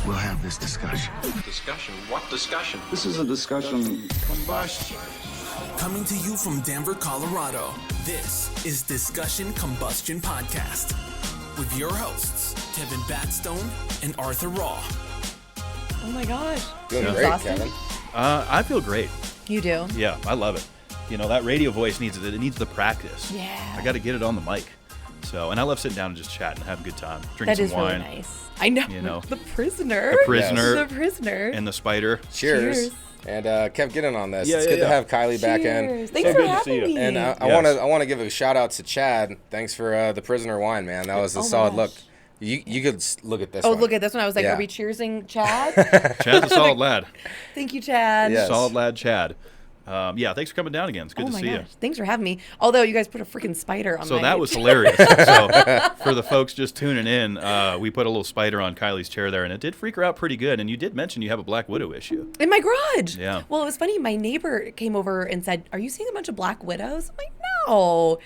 we'll have this discussion. Discussion? What discussion? This is a discussion combustion. Coming to you from Denver, Colorado, this is Discussion Combustion Podcast with your hosts, Kevin Batstone and Arthur Raw. Oh my gosh. Doing great, Exhausted? Kevin. I feel great. You do? Yeah, I love it. You know, that radio voice needs the practice. Yeah. I got to get it on the mic. So, and I love sitting down and just chatting and having a good time, drinking That some is wine. really nice. I know. You know. The prisoner. The prisoner. The prisoner. And the spider. Cheers. Cheers. And Kev, get in on this. Yeah, it's yeah, good yeah. to have Kylie back in. Cheers. Thanks So for good to see having you. me. And I Yes. want to give a shout out to Chad. Thanks for the prisoner wine, man. That was a Oh my solid look. gosh. You could look at this. Oh, one. look at this one. I was like, Yeah. are we cheersing Chad? Chad's a solid lad. Thank you, Chad. Yes. Solid lad, Chad. Yeah, thanks for coming down again. It's good Oh to my see gosh. Thanks for having me. Although you guys put a freaking spider on you. So my that was hilarious. So for the folks just tuning in, we put a little spider on Kylie's chair there, and it did freak her out pretty good. And you did mention you have a Black Widow issue. in my garage. Yeah. Well, it was funny. My neighbor came over and said, "Are you seeing a bunch of black widows?" I'm like, "No."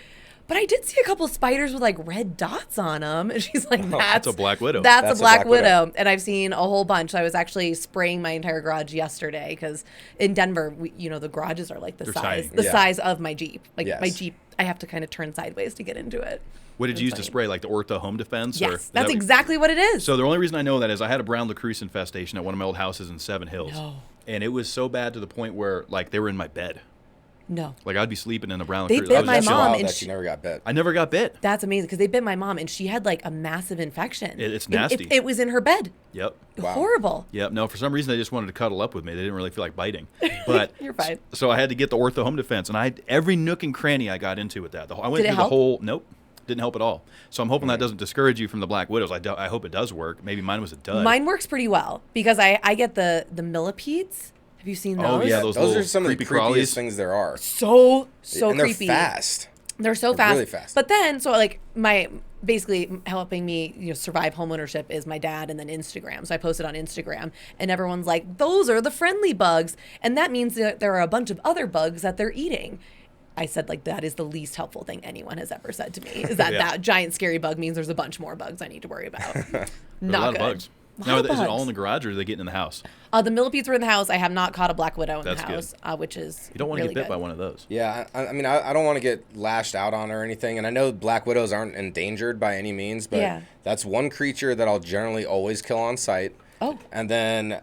But I did see a couple spiders with like red dots on them. And she's like, that's a black widow. That's a black widow. And I've seen a whole bunch. I was actually spraying my entire garage yesterday because in Denver, the garages are like They're tiny. size of my Jeep. Like Yes. my Jeep, I have to kind of turn sideways to get into it. What did you use to funny. spray? Like the Ortho Home Defense? Yes, or is that's that- exactly what it is. So the only reason I know that is I had a brown lacrosse infestation at one of my old houses in Seven Hills. No. And it was so bad to the point where, like, they were in my bed. No. Like, I'd be sleeping in a brown They lacrosse. bit I was my just- mom, Wild and that she- you never got bit. I never got bit. That's amazing because they bit my mom and she had like a massive infection. It's It- nasty. It was in her bed. Yep. Wow. Horrible. Yep. No, for some reason they just wanted to cuddle up with me. They didn't really feel like biting. But You're fine. So I had to get the Ortho Home Defense, and I had every nook and cranny I got into with that. I went Did it through help? the whole. Nope. Didn't help at all. So I'm hoping that doesn't discourage you from the Black Widows. I hope it does work. Maybe mine was a dud. Mine works pretty well because I get the millipedes. Have you seen those? Oh, yeah, those Those little are some of the creepy creepiest crawlies. things there are. So And they're creepy. fast. They're so They're fast. really fast. But then, so like basically helping me, survive homeownership is my dad and then Instagram. So I posted on Instagram and everyone's like, those are the friendly bugs. And that means that there are a bunch of other bugs that they're eating. I said, like, that is the least helpful thing anyone has ever said to me is that Yeah. that giant scary bug means there's a bunch more bugs I need to worry about. There's Not a lot good. of bugs. Lot Now, of is it all bugs. in the garage or are they getting in the house? The millipedes were in the house. I have not caught a black widow in That's the good. house, which is You don't want to really get bit good. by one of those. Yeah, I mean, I don't want to get lashed out on or anything, and I know black widows aren't endangered by any means, but Yeah. that's one creature that I'll generally always kill on sight. Oh. And then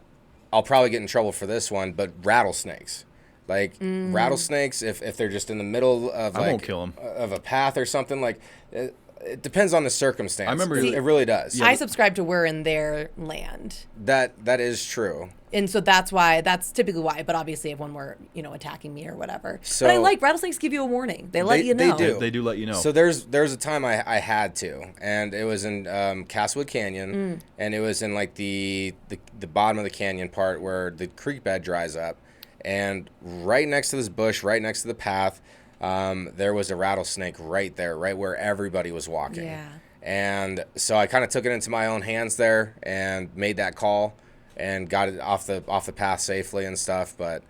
I'll probably get in trouble for this one, but rattlesnakes. Like rattlesnakes, if they're just in the middle of I won't kill 'em. of a path or something, like it depends on the circumstance. I remember- it really does. I subscribe to we're in their land. That is true. And so that's typically why. But obviously, if one were, attacking me or whatever. So- but I like rattlesnakes give you a warning. They let you know. They do. They do let you know. So there's a time I had to, and it was in Castlewood Canyon, and it was in like the bottom of the canyon part where the creek bed dries up, and right next to this bush, right next to the path, there was a rattlesnake right there, right where everybody was walking. Yeah. And so I kind of took it into my own hands there and made that call and got it off the path safely and stuff. But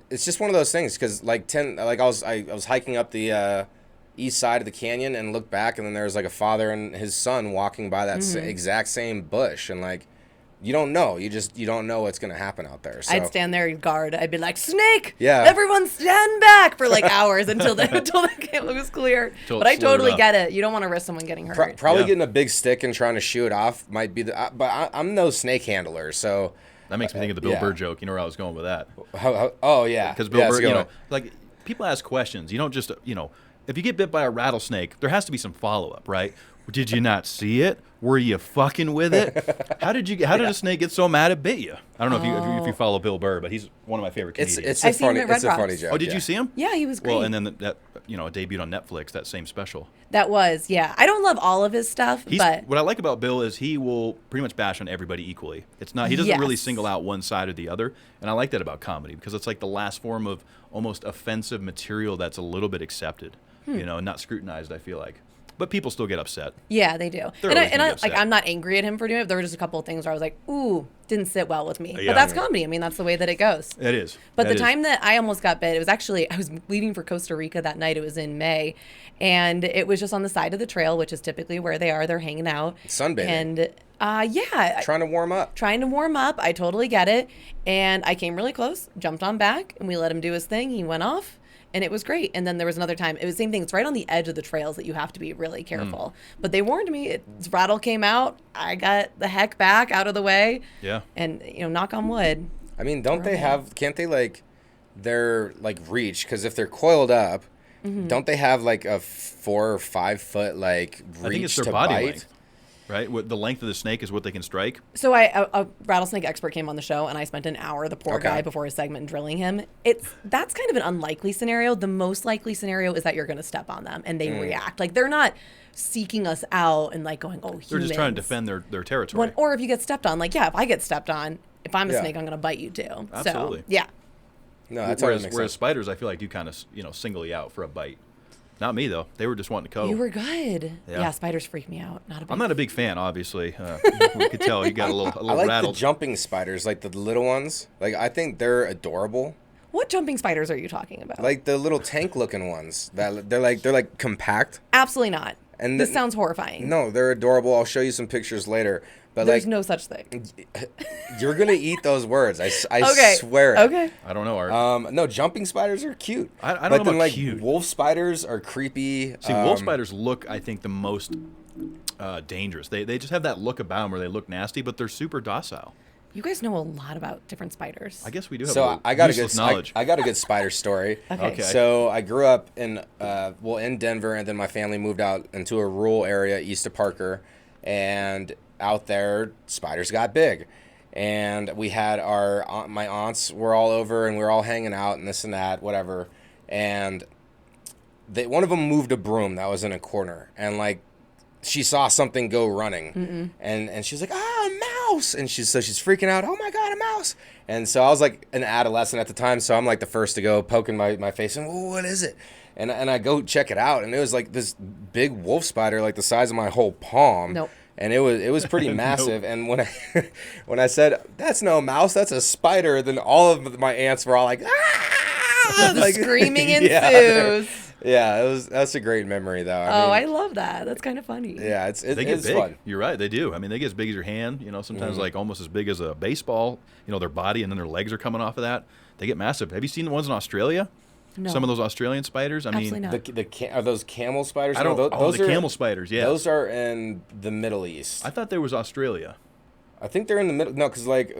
it's just one of those things because I was hiking up the east side of the canyon and looked back, and then there was like a father and his son walking by that exact same bush, and like you don't know, you don't know what's gonna happen out there. So I'd stand there and guard. I'd be like, snake! Yeah. Everyone stand back for like hours until the camera was clear. Till But it I slowed totally up. get it. You don't want to risk someone getting hurt. probably Yeah. getting a big stick and trying to shoo it off might be I'm no snake handler, so that makes me think of the Bill yeah. Burr joke. You know where I was going with that. oh yeah, Because Bill Yeah, that's Burr, a good one. like, people ask questions. You don't just, if you get bit by a rattlesnake, there has to be some follow-up, right? Did you not see it? Were you fucking with it? How did a snake get so mad it bit you? I don't know if you follow Bill Burr, but he's one of my favorite comedians. It's I've a seen him funny at Red it's a funny Rocks. joke. Oh, did yeah. you see him? Yeah, he was great. Well, and then that it debuted on Netflix, that same special. That was, yeah. I don't love all of his stuff, but What I like about Bill is he will pretty much bash on everybody equally. He doesn't really Yes. single out one side or the other, and I like that about comedy because it's like the last form of almost offensive material that's a little bit accepted, and not scrutinized. I feel like. But people still get upset. Yeah, they do. They're And always gonna I get upset. like I'm not angry at him for doing it. There were just a couple of things where I was like, ooh, didn't sit well with me. Yeah. But that's comedy. I mean, that's the way that it goes. It is. But That the is. time that I almost got bit, it was actually, I was leaving for Costa Rica that night. It was in May. And it was just on the side of the trail, which is typically where they are. They're hanging out. Sunbathing. And yeah. Trying to warm up. Trying to warm up. I totally get it. And I came really close, jumped on back, and we let him do his thing. He went off. And it was great. And then there was another time. It was the same thing. It's right on the edge of the trails that you have to be really careful. But they warned me. Its rattle came out. I got the heck back out of the way. Yeah. And, knock on wood. I mean, can't they like their like reach? Because if they're coiled up, don't they have like a 4 or 5 foot like reach I think it's their to body bite? length. Right? The length of the snake is what they can strike. So a rattlesnake expert came on the show, and I spent an hour, the poor Okay. guy, before his segment drilling him. That's kind of an unlikely scenario. The most likely scenario is that you're going to step on them and they react. Like, they're not seeking us out and like going, oh, humans. They're just trying to defend their territory. Or if you get stepped on, like, yeah, if I get stepped on, if I'm a Yeah. snake, I'm going to bite you too. Absolutely. So, yeah. No, that's whereas makes whereas sense. spiders, I feel like do kind of single you out for a bite. Not me though. They were just wanting to cuddle. You were good. Yeah. Yeah, spiders freak me out. Not a big I'm not a big fan, obviously. We could tell you got a little I like rattled. the jumping spiders, like the little ones. Like I think they're adorable. What jumping spiders are you talking about? Like the little tank-looking ones. That they're like compact. Absolutely not. And This sounds horrifying. No, they're adorable. I'll show you some pictures later. But There's like, no such thing. you're gonna eat those words. I Okay. swear it. Okay. I don't know, Art. No, jumping spiders are cute. I don't but know then, about like, cute. Wolf spiders are creepy. See, wolf spiders look, I think, the most dangerous. They just have that look about them where they look nasty, but they're super docile. You guys know a lot about different spiders. I guess we do have So I got a useless good knowledge. I got a good spider story. Okay. So I grew up in Denver, and then my family moved out into a rural area east of Parker, and out there spiders got big, and we had my aunts were all over, and we were all hanging out and this and that, whatever, and one of them moved a broom that was in a corner, and like she saw something go running, and she was like, a mouse, and she's freaking out, oh my god, a mouse. And so I was like an adolescent at the time, so I'm like the first to go, poking my face, and well, what is it? And I go check it out, and it was like this big wolf spider, like the size of my whole palm. Nope. And it was pretty massive. And when I said that's no mouse, that's a spider, then all of my aunts were all like, ah! The Like, screaming yeah. ensues. Yeah, that's a great memory though. I love that. That's kind of funny. Yeah, They get it's big. fun. You're right. They do. I mean, they get as big as your hand. Sometimes like almost as big as a baseball. Their body and then their legs are coming off of that. They get massive. Have you seen the ones in Australia? No. Some of those Australian spiders. I Absolutely mean, not. Are those camel spiders? I don't. No, Oh, those the are, camel spiders. Yeah. Those are in the Middle East. I thought there was Australia. I think they're in the middle. No, because like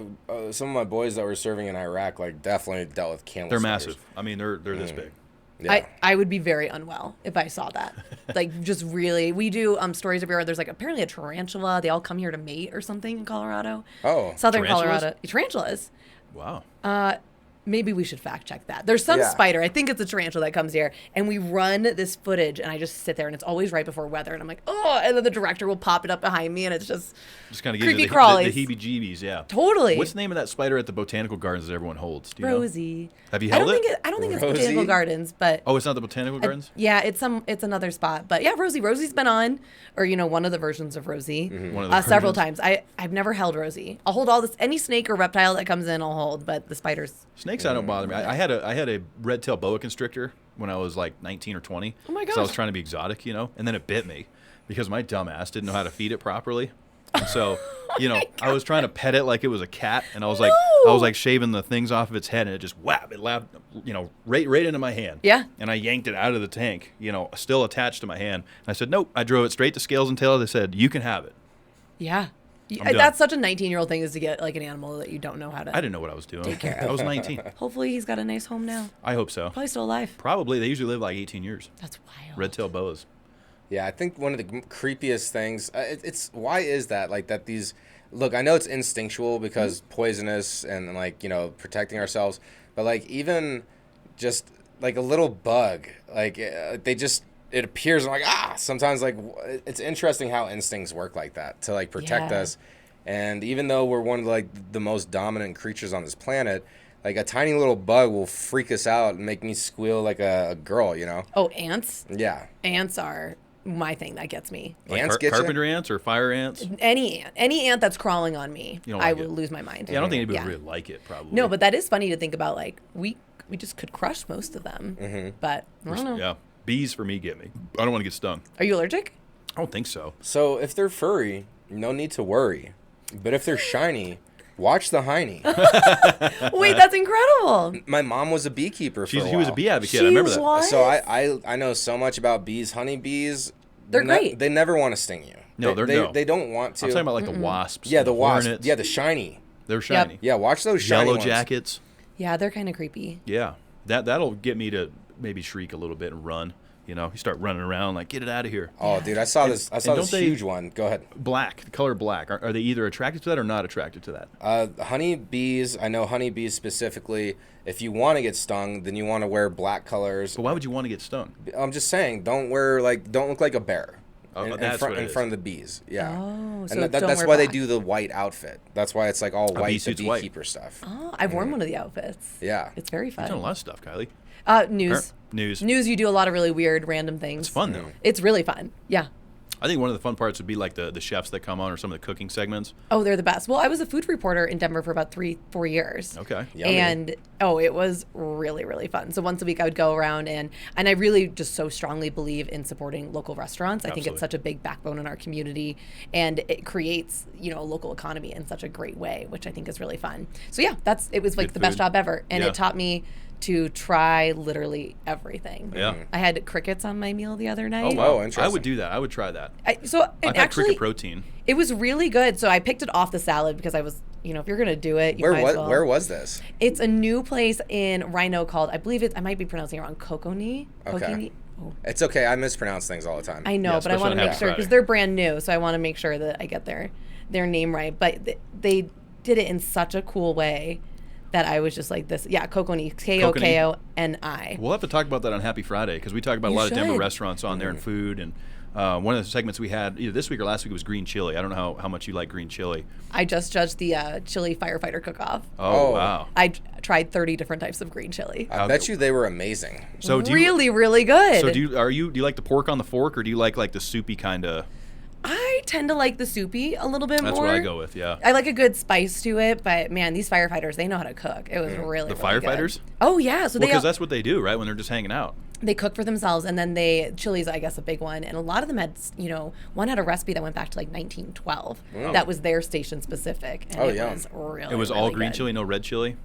some of my boys that were serving in Iraq, like definitely dealt with camel. They're spiders. massive. I mean, they're this big. Yeah. I would be very unwell if I saw that. Like, just really. We do stories everywhere. There's like apparently a tarantula. They all come here to mate or something in Colorado. Oh. Southern Tarantulas? Colorado. Tarantulas. Wow. Maybe we should fact check that. There's some Yeah. spider, I think it's a tarantula that comes here, and we run this footage, and I just sit there, and it's always right before weather, and I'm like, oh, and then the director will pop it up behind me, and it's just Just kind of gives you creepy the crawlies. heebie-jeebies. Yeah. Totally. What's the name of that spider at the botanical gardens that everyone holds? Do you know? Rosie. Have you I held don't it? think I don't think it's Rosie? Botanical Gardens, but Oh, it's not the botanical gardens. yeah, it's another spot. But yeah, Rosie. Rosie's been on, or one of the versions of Rosie, One of the several versions. times. I've never held Rosie. I'll hold any snake or reptile that comes in. I'll hold, but the spiders. Snakes, I don't bother me. I had a red-tailed boa constrictor when I was like 19 or 20. Oh my So I was gosh. trying to be exotic, and then it bit me because my dumb ass didn't know how to feed it properly. And so, I was trying to pet it like it was a cat, and I was like shaving the things off of its head, and it just it laughed, right into my hand. Yeah. And I yanked it out of the tank, still attached to my hand. And I said, nope. I drove it straight to Scales and Tail. They said, you can have it. Yeah. done. That's such a 19-year-old thing, is to get like an animal that you don't know how to. I didn't know what I was doing. Take care of. I was 19. Hopefully he's got a nice home now. I hope so. Probably still alive. Probably. They usually live like 18 years. That's wild. Red-tailed boas. Yeah, I think one of the creepiest things, it's why is that? Like that these, look, I know it's instinctual because poisonous and like, protecting ourselves, but like even just like a little bug, like it appears and like, sometimes like it's interesting how instincts work like that to like protect Yeah. us. And even though we're one of like the most dominant creatures on this planet, like a tiny little bug will freak us out and make me squeal like a girl, Oh, ants. Yeah. Ants are my thing that gets me. Like Ants get carpenter ants or fire ants? Any ant that's crawling on me, You don't I like would it? lose my mind. Yeah, I don't think anybody would really like it, probably. No, but that is funny to think about. Like we just could crush most of them, but I don't know. Yeah. Bees for me get me. I don't want to get stung. Are you allergic? I don't think so. So if they're furry, no need to worry. But if they're shiny, watch the hiney. Wait, that's incredible. My mom was a beekeeper for a while. She was a bee advocate. I remember that. was? So I know so much about bees. Honeybees, They're great. They never want to sting you. No, they don't want to. I'm talking about like the wasps. Yeah, the wasps. hornets. Yeah, the shiny. They're shiny. Yeah, watch those shiny Yellow ones. jackets. Yeah, they're kind of creepy. Yeah. That'll get me to maybe shriek a little bit and run. You know, you start running around like, get it out of here. Oh, dude, I saw this don't they- huge one. Go ahead. Black, the color black. Are they either attracted to that or not attracted to that? Honeybees, I know honeybees specifically, if you want to get stung, then you want to wear black colors. But why would you want to get stung? I'm just saying, don't look like a bear Oh, in that's front what it in is. front of the bees. Yeah. Oh, so and don't that's wear why they black. do the white outfit. That's why it's like all bee white, the suit's white. beekeeper stuff. Oh, I've worn one of the outfits. Yeah. It's very You've done a fun. lot of stuff, Kylie. News. News. News, you do a lot of really weird, random things. It's fun, though. It's really fun. Yeah. I think one of the fun parts would be like the chefs that come on or some of the cooking segments. Oh, they're the best. Well, I was a food reporter in Denver for about 3-4 years. Okay. Yummy. And it was really, really fun. So once a week I would go around and I really just so strongly believe in supporting local restaurants. I think Absolutely. it's such a big backbone in our community and it creates, a local economy in such a great way, which I think is really fun. So yeah, it was like Good the best food. job ever. And Yeah. it taught me to try literally everything. Yeah. I had crickets on my meal the other night. Oh, wow. Oh, interesting. I would do that. I would try that. I've I've had cricket protein. It was really good. So I picked it off the salad because I was, if you're going to do it, you might as well. Where was this? It's a new place in Rhino called, I believe I might be pronouncing it wrong, Okay. Kokoni? Oh, It's okay. I mispronounce things all the time. I know, Yeah, but I want especially to on make Happy sure because Friday. they're brand new. So I want to make sure that I get their name right. But they did it in such a cool way that I was just like this. Yeah, Kokoni, Kokoni. We'll have to talk about that on Happy Friday because we talk about a You lot of Denver should. restaurants on there and food. And one of the segments we had either this week or last week was green chili. I don't know how much you like green chili. I just judged the chili firefighter cook-off. Oh, Oh. wow. I tried 30 different types of green chili. I bet you they were amazing. So do really, you, really good. So do you like the pork on the fork or do you like the soupy kind of? I tend to like the soupy a little bit That's more. what I go with. Yeah. I like a good spice to it, but man, these firefighters, they know how to cook. It was really, The really firefighters? good. Oh, yeah. So Well, because that's what they do, right? When they're just hanging out. they cook for themselves, and then chili's, I guess, a big one. And a lot of them had, one had a recipe that went back to like 1912. That was their station specific. And Oh, it yeah. was really, It was all really green good. chili, no red chili.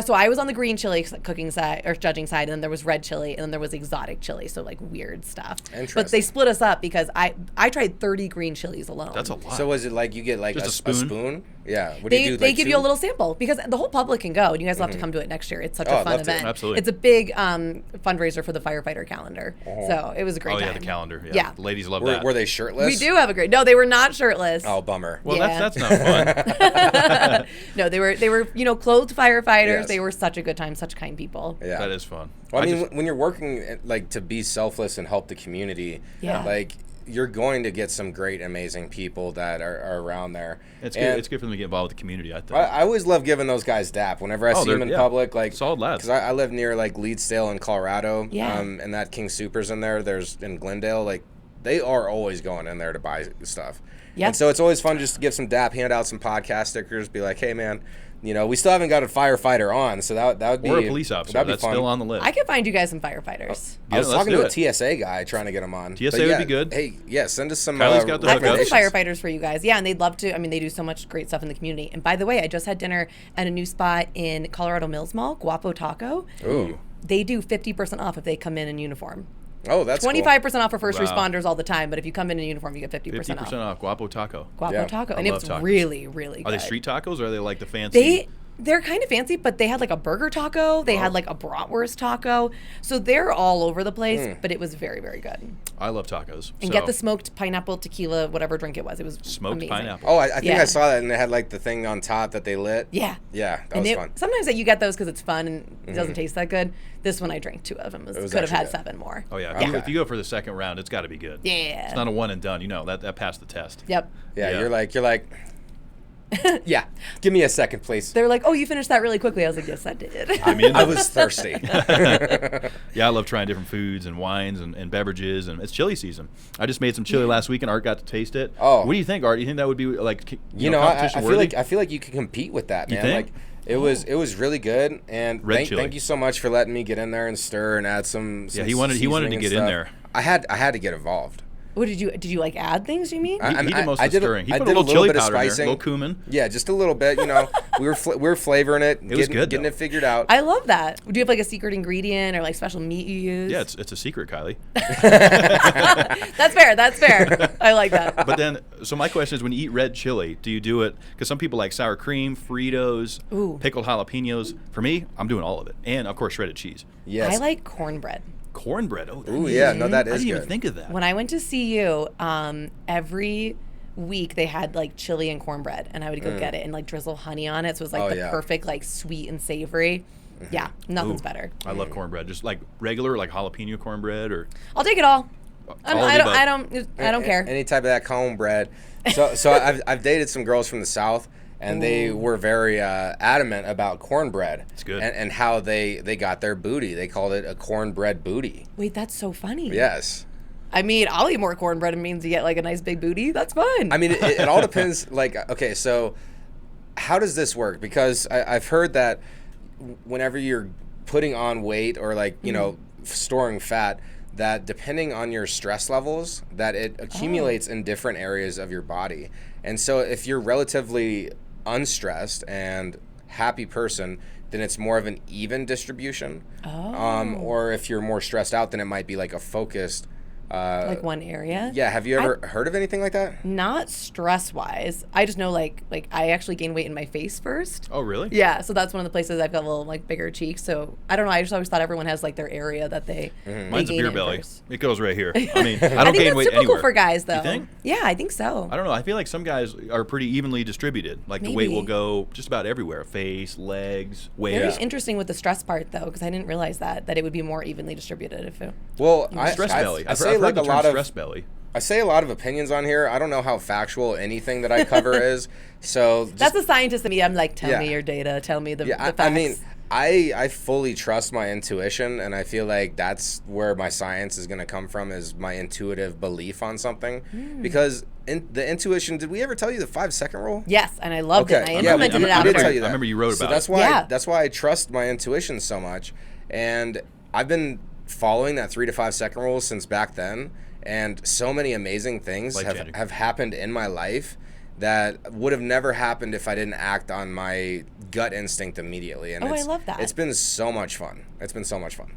So I was on the green chili cooking side or judging side, and then there was red chili, and then there was exotic chili, so like weird stuff. But they Interesting. split us up because I tried 30 green chilies alone. That's a lot. So was it like you get like Just a a spoon? spoon? Yeah. What do you do? They like give two? you a little sample because the whole public can go, and you guys will have to come to it next year. It's such Oh, a I'd fun love to. event. Absolutely. It's a big fundraiser for the firefighter calendar. So it was a great Oh time. yeah, the calendar. Yeah. Yeah. The ladies love Were, that. were they shirtless? We do have a great. No, they were not shirtless. Oh, bummer. Well, Yeah. that's not fun. No, they were clothed firefighters. Yes. They were such a good time, such kind people. Yeah. That is fun. Well, I mean, when you're working like to be selfless and help the community, Yeah. like you're going to get some great, amazing people that are around there. it's And good. It's good for them to get involved with the community. I think. I always love giving those guys dap whenever I see them in they're- public. Like solid lads. Because I live near like Leedsdale in Colorado. Yeah. And that King Soopers in there. There's in Glendale. Like they are always going in there to buy stuff. Yep. And so it's always fun just to give some dap, hand out some podcast stickers, be like, hey man, we still haven't got a firefighter on, so that would be or a police officer. That'd be That's fun. still on the list. I could find you guys some firefighters. I was let's talking do to it. a TSA guy trying to get him on. TSA But would yeah, be good. Hey, yeah, send us some Kylie's got the I've got some recommendations. firefighters for you guys. Yeah, and they'd love to. I mean, they do so much great stuff in the community. And by the way, I just had dinner at a new spot in Colorado Mills Mall, Guapo Taco. Ooh. They do 50% off if they come in uniform. Oh, that's 25% off for first Wow. responders all the time, but if you come in uniform, you get 50% 50% off. off Guapo Taco. Guapo Yeah. Taco, I and love it's tacos. really, really good. Are they street tacos or are they like the fancy? They're kind of fancy, but they had like a burger taco. They had like a bratwurst taco. So they're all over the place, but it was very, very good. I love tacos. And get the smoked pineapple tequila, whatever drink it was. It was smoked amazing. pineapple. Oh, I think Yeah. I saw that, and they had like the thing on top that they lit. Yeah. Yeah, that And was it, fun. sometimes you get those because it's fun and it doesn't taste that good. This one I drank 2 of them. was Could have actually had good. 7 more. Oh yeah. Okay. If you go for the second round, it's got to be good. Yeah. It's not a one and done. That passed the test. Yep. Yeah, Yeah. you're like, Yeah, give me a second, please. They're like, oh, you finished that really quickly. I was like, yes, I did. I was thirsty. Yeah, I love trying different foods and wines and beverages, and it's chili season. I just made some chili last week, and Art got to taste it. Oh. What do you think, Art? Do you think that would be like You know, I competition feel worthy? like you could compete with that, You man. think? Like it was really good, and Red chili. thank you so much for letting me get in there and stir and add some. Yeah, he wanted to seasoning get and in stuff. there. I had to get involved. What did you like add things, you mean? He did most of the stirring. He I put did a little chili bit of powder in there, spicing, a little cumin. Yeah, just a little bit. You know, we were flavoring it, was good, getting though. it figured out. I love that. Do you have like a secret ingredient or like special meat you use? Yeah, it's a secret, Kylie. That's fair. That's fair. I like that. But then, so my question is, when you eat red chili, do you do it? Because some people like sour cream, Fritos, Ooh. pickled jalapenos. For me, I'm doing all of it, and of course shredded cheese, Yes. I like cornbread. cornbread. Oh, Ooh, yeah. No, that I is didn't good. even think of that. When I went to see you, every week they had like chili and cornbread, and I would go get it and like drizzle honey on it. So it was like Oh, the yeah. perfect like sweet and savory. Yeah, nothing's Ooh, better. I love cornbread, just like regular, like jalapeno cornbread, or I'll take it all. all of the above. I don't care. Any type of that cornbread. So I've dated some girls from the South, and they were very adamant about cornbread. It's good. And how they got their booty. They called it a cornbread booty. Wait, that's so funny. Yes. I mean, I'll eat more cornbread. It means you get like a nice big booty. That's fun. I mean, it all depends. Like, okay, so how does this work? Because I've heard that whenever you're putting on weight or like, you know, storing fat, that depending on your stress levels, that it accumulates in different areas of your body. And so if you're relatively unstressed and happy person, then it's more of an even distribution. Or if you're more stressed out, then it might be like a focused. like one area. Yeah, have you ever heard of anything like that? Not stress wise. I just know like I actually gained weight in my face first. oh, really? Yeah, so that's one of the places I've got a little like bigger cheeks. So I don't know. I just always thought everyone has like their area that they. Mine's a gain beer in belly. first. It goes right here. I mean, I I don't think gain that's weight typical anywhere. for guys, though. You think? Yeah, I think so. I don't know. I feel like some guys are pretty evenly distributed. Like the weight will Maybe. go just about everywhere: face, legs, waist. Very interesting with the stress part though, because I didn't realize that it would be more evenly distributed if it. Well, Stress belly. I I've say heard like the a term lot of stress belly. I say a lot of opinions on here. I don't know how factual anything that I cover is. So just, That's the scientist in me. I'm like, tell Yeah. me your data. Tell me the yeah, facts. I mean, I fully trust my intuition, and I feel like that's where my science is going to come from, is my intuitive belief on something. Because the intuition, did we ever tell you the 5-second rule? Yes, and I loved it. And I yeah, implemented it I out. did tell you that. I remember you wrote so about that's it. why Yeah. that's why I trust my intuition so much, and I've been following that 3 to 5 second rule since back then, and so many amazing things Life-changing. have happened in my life that would have never happened if I didn't act on my gut instinct immediately. And Oh, I love that. It's been so much fun. It's been so much fun.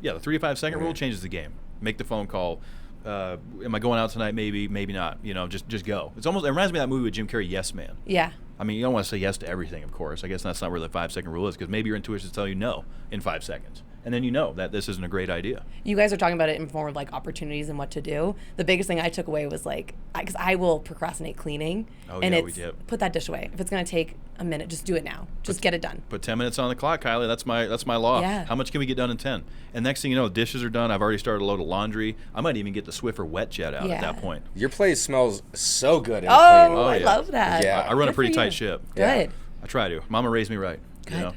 Yeah, the 3 to 5 second rule changes the game. Make the phone call. Am I going out tonight? Maybe, maybe not. You know, just go. It reminds me of that movie with Jim Carrey, Yes Man. Yeah. I mean, you don't want to say yes to everything, of course. I guess that's not where the 5 second rule is, because maybe your intuition is telling you no in 5 seconds. And then you know that this isn't a great idea. You guys are talking about it in form of like opportunities and what to do. The biggest thing I took away was like, because I will procrastinate cleaning. Oh, and yeah, it's, we did. put that dish away. If it's going to take a minute, just do it now. Just get it done. Put 10 minutes on the clock, Kylie. That's my law. Yeah. How much can we get done in 10? And next thing you know, the dishes are done. I've already started a load of laundry. I might even get the Swiffer wet jet out at Yeah. that point. Your place smells so good. In Oh, clean. Oh, I yeah. love that. Yeah. I run a Good pretty for you. tight ship. Yeah. Good. I try to. Mama raised me right. Good. You know?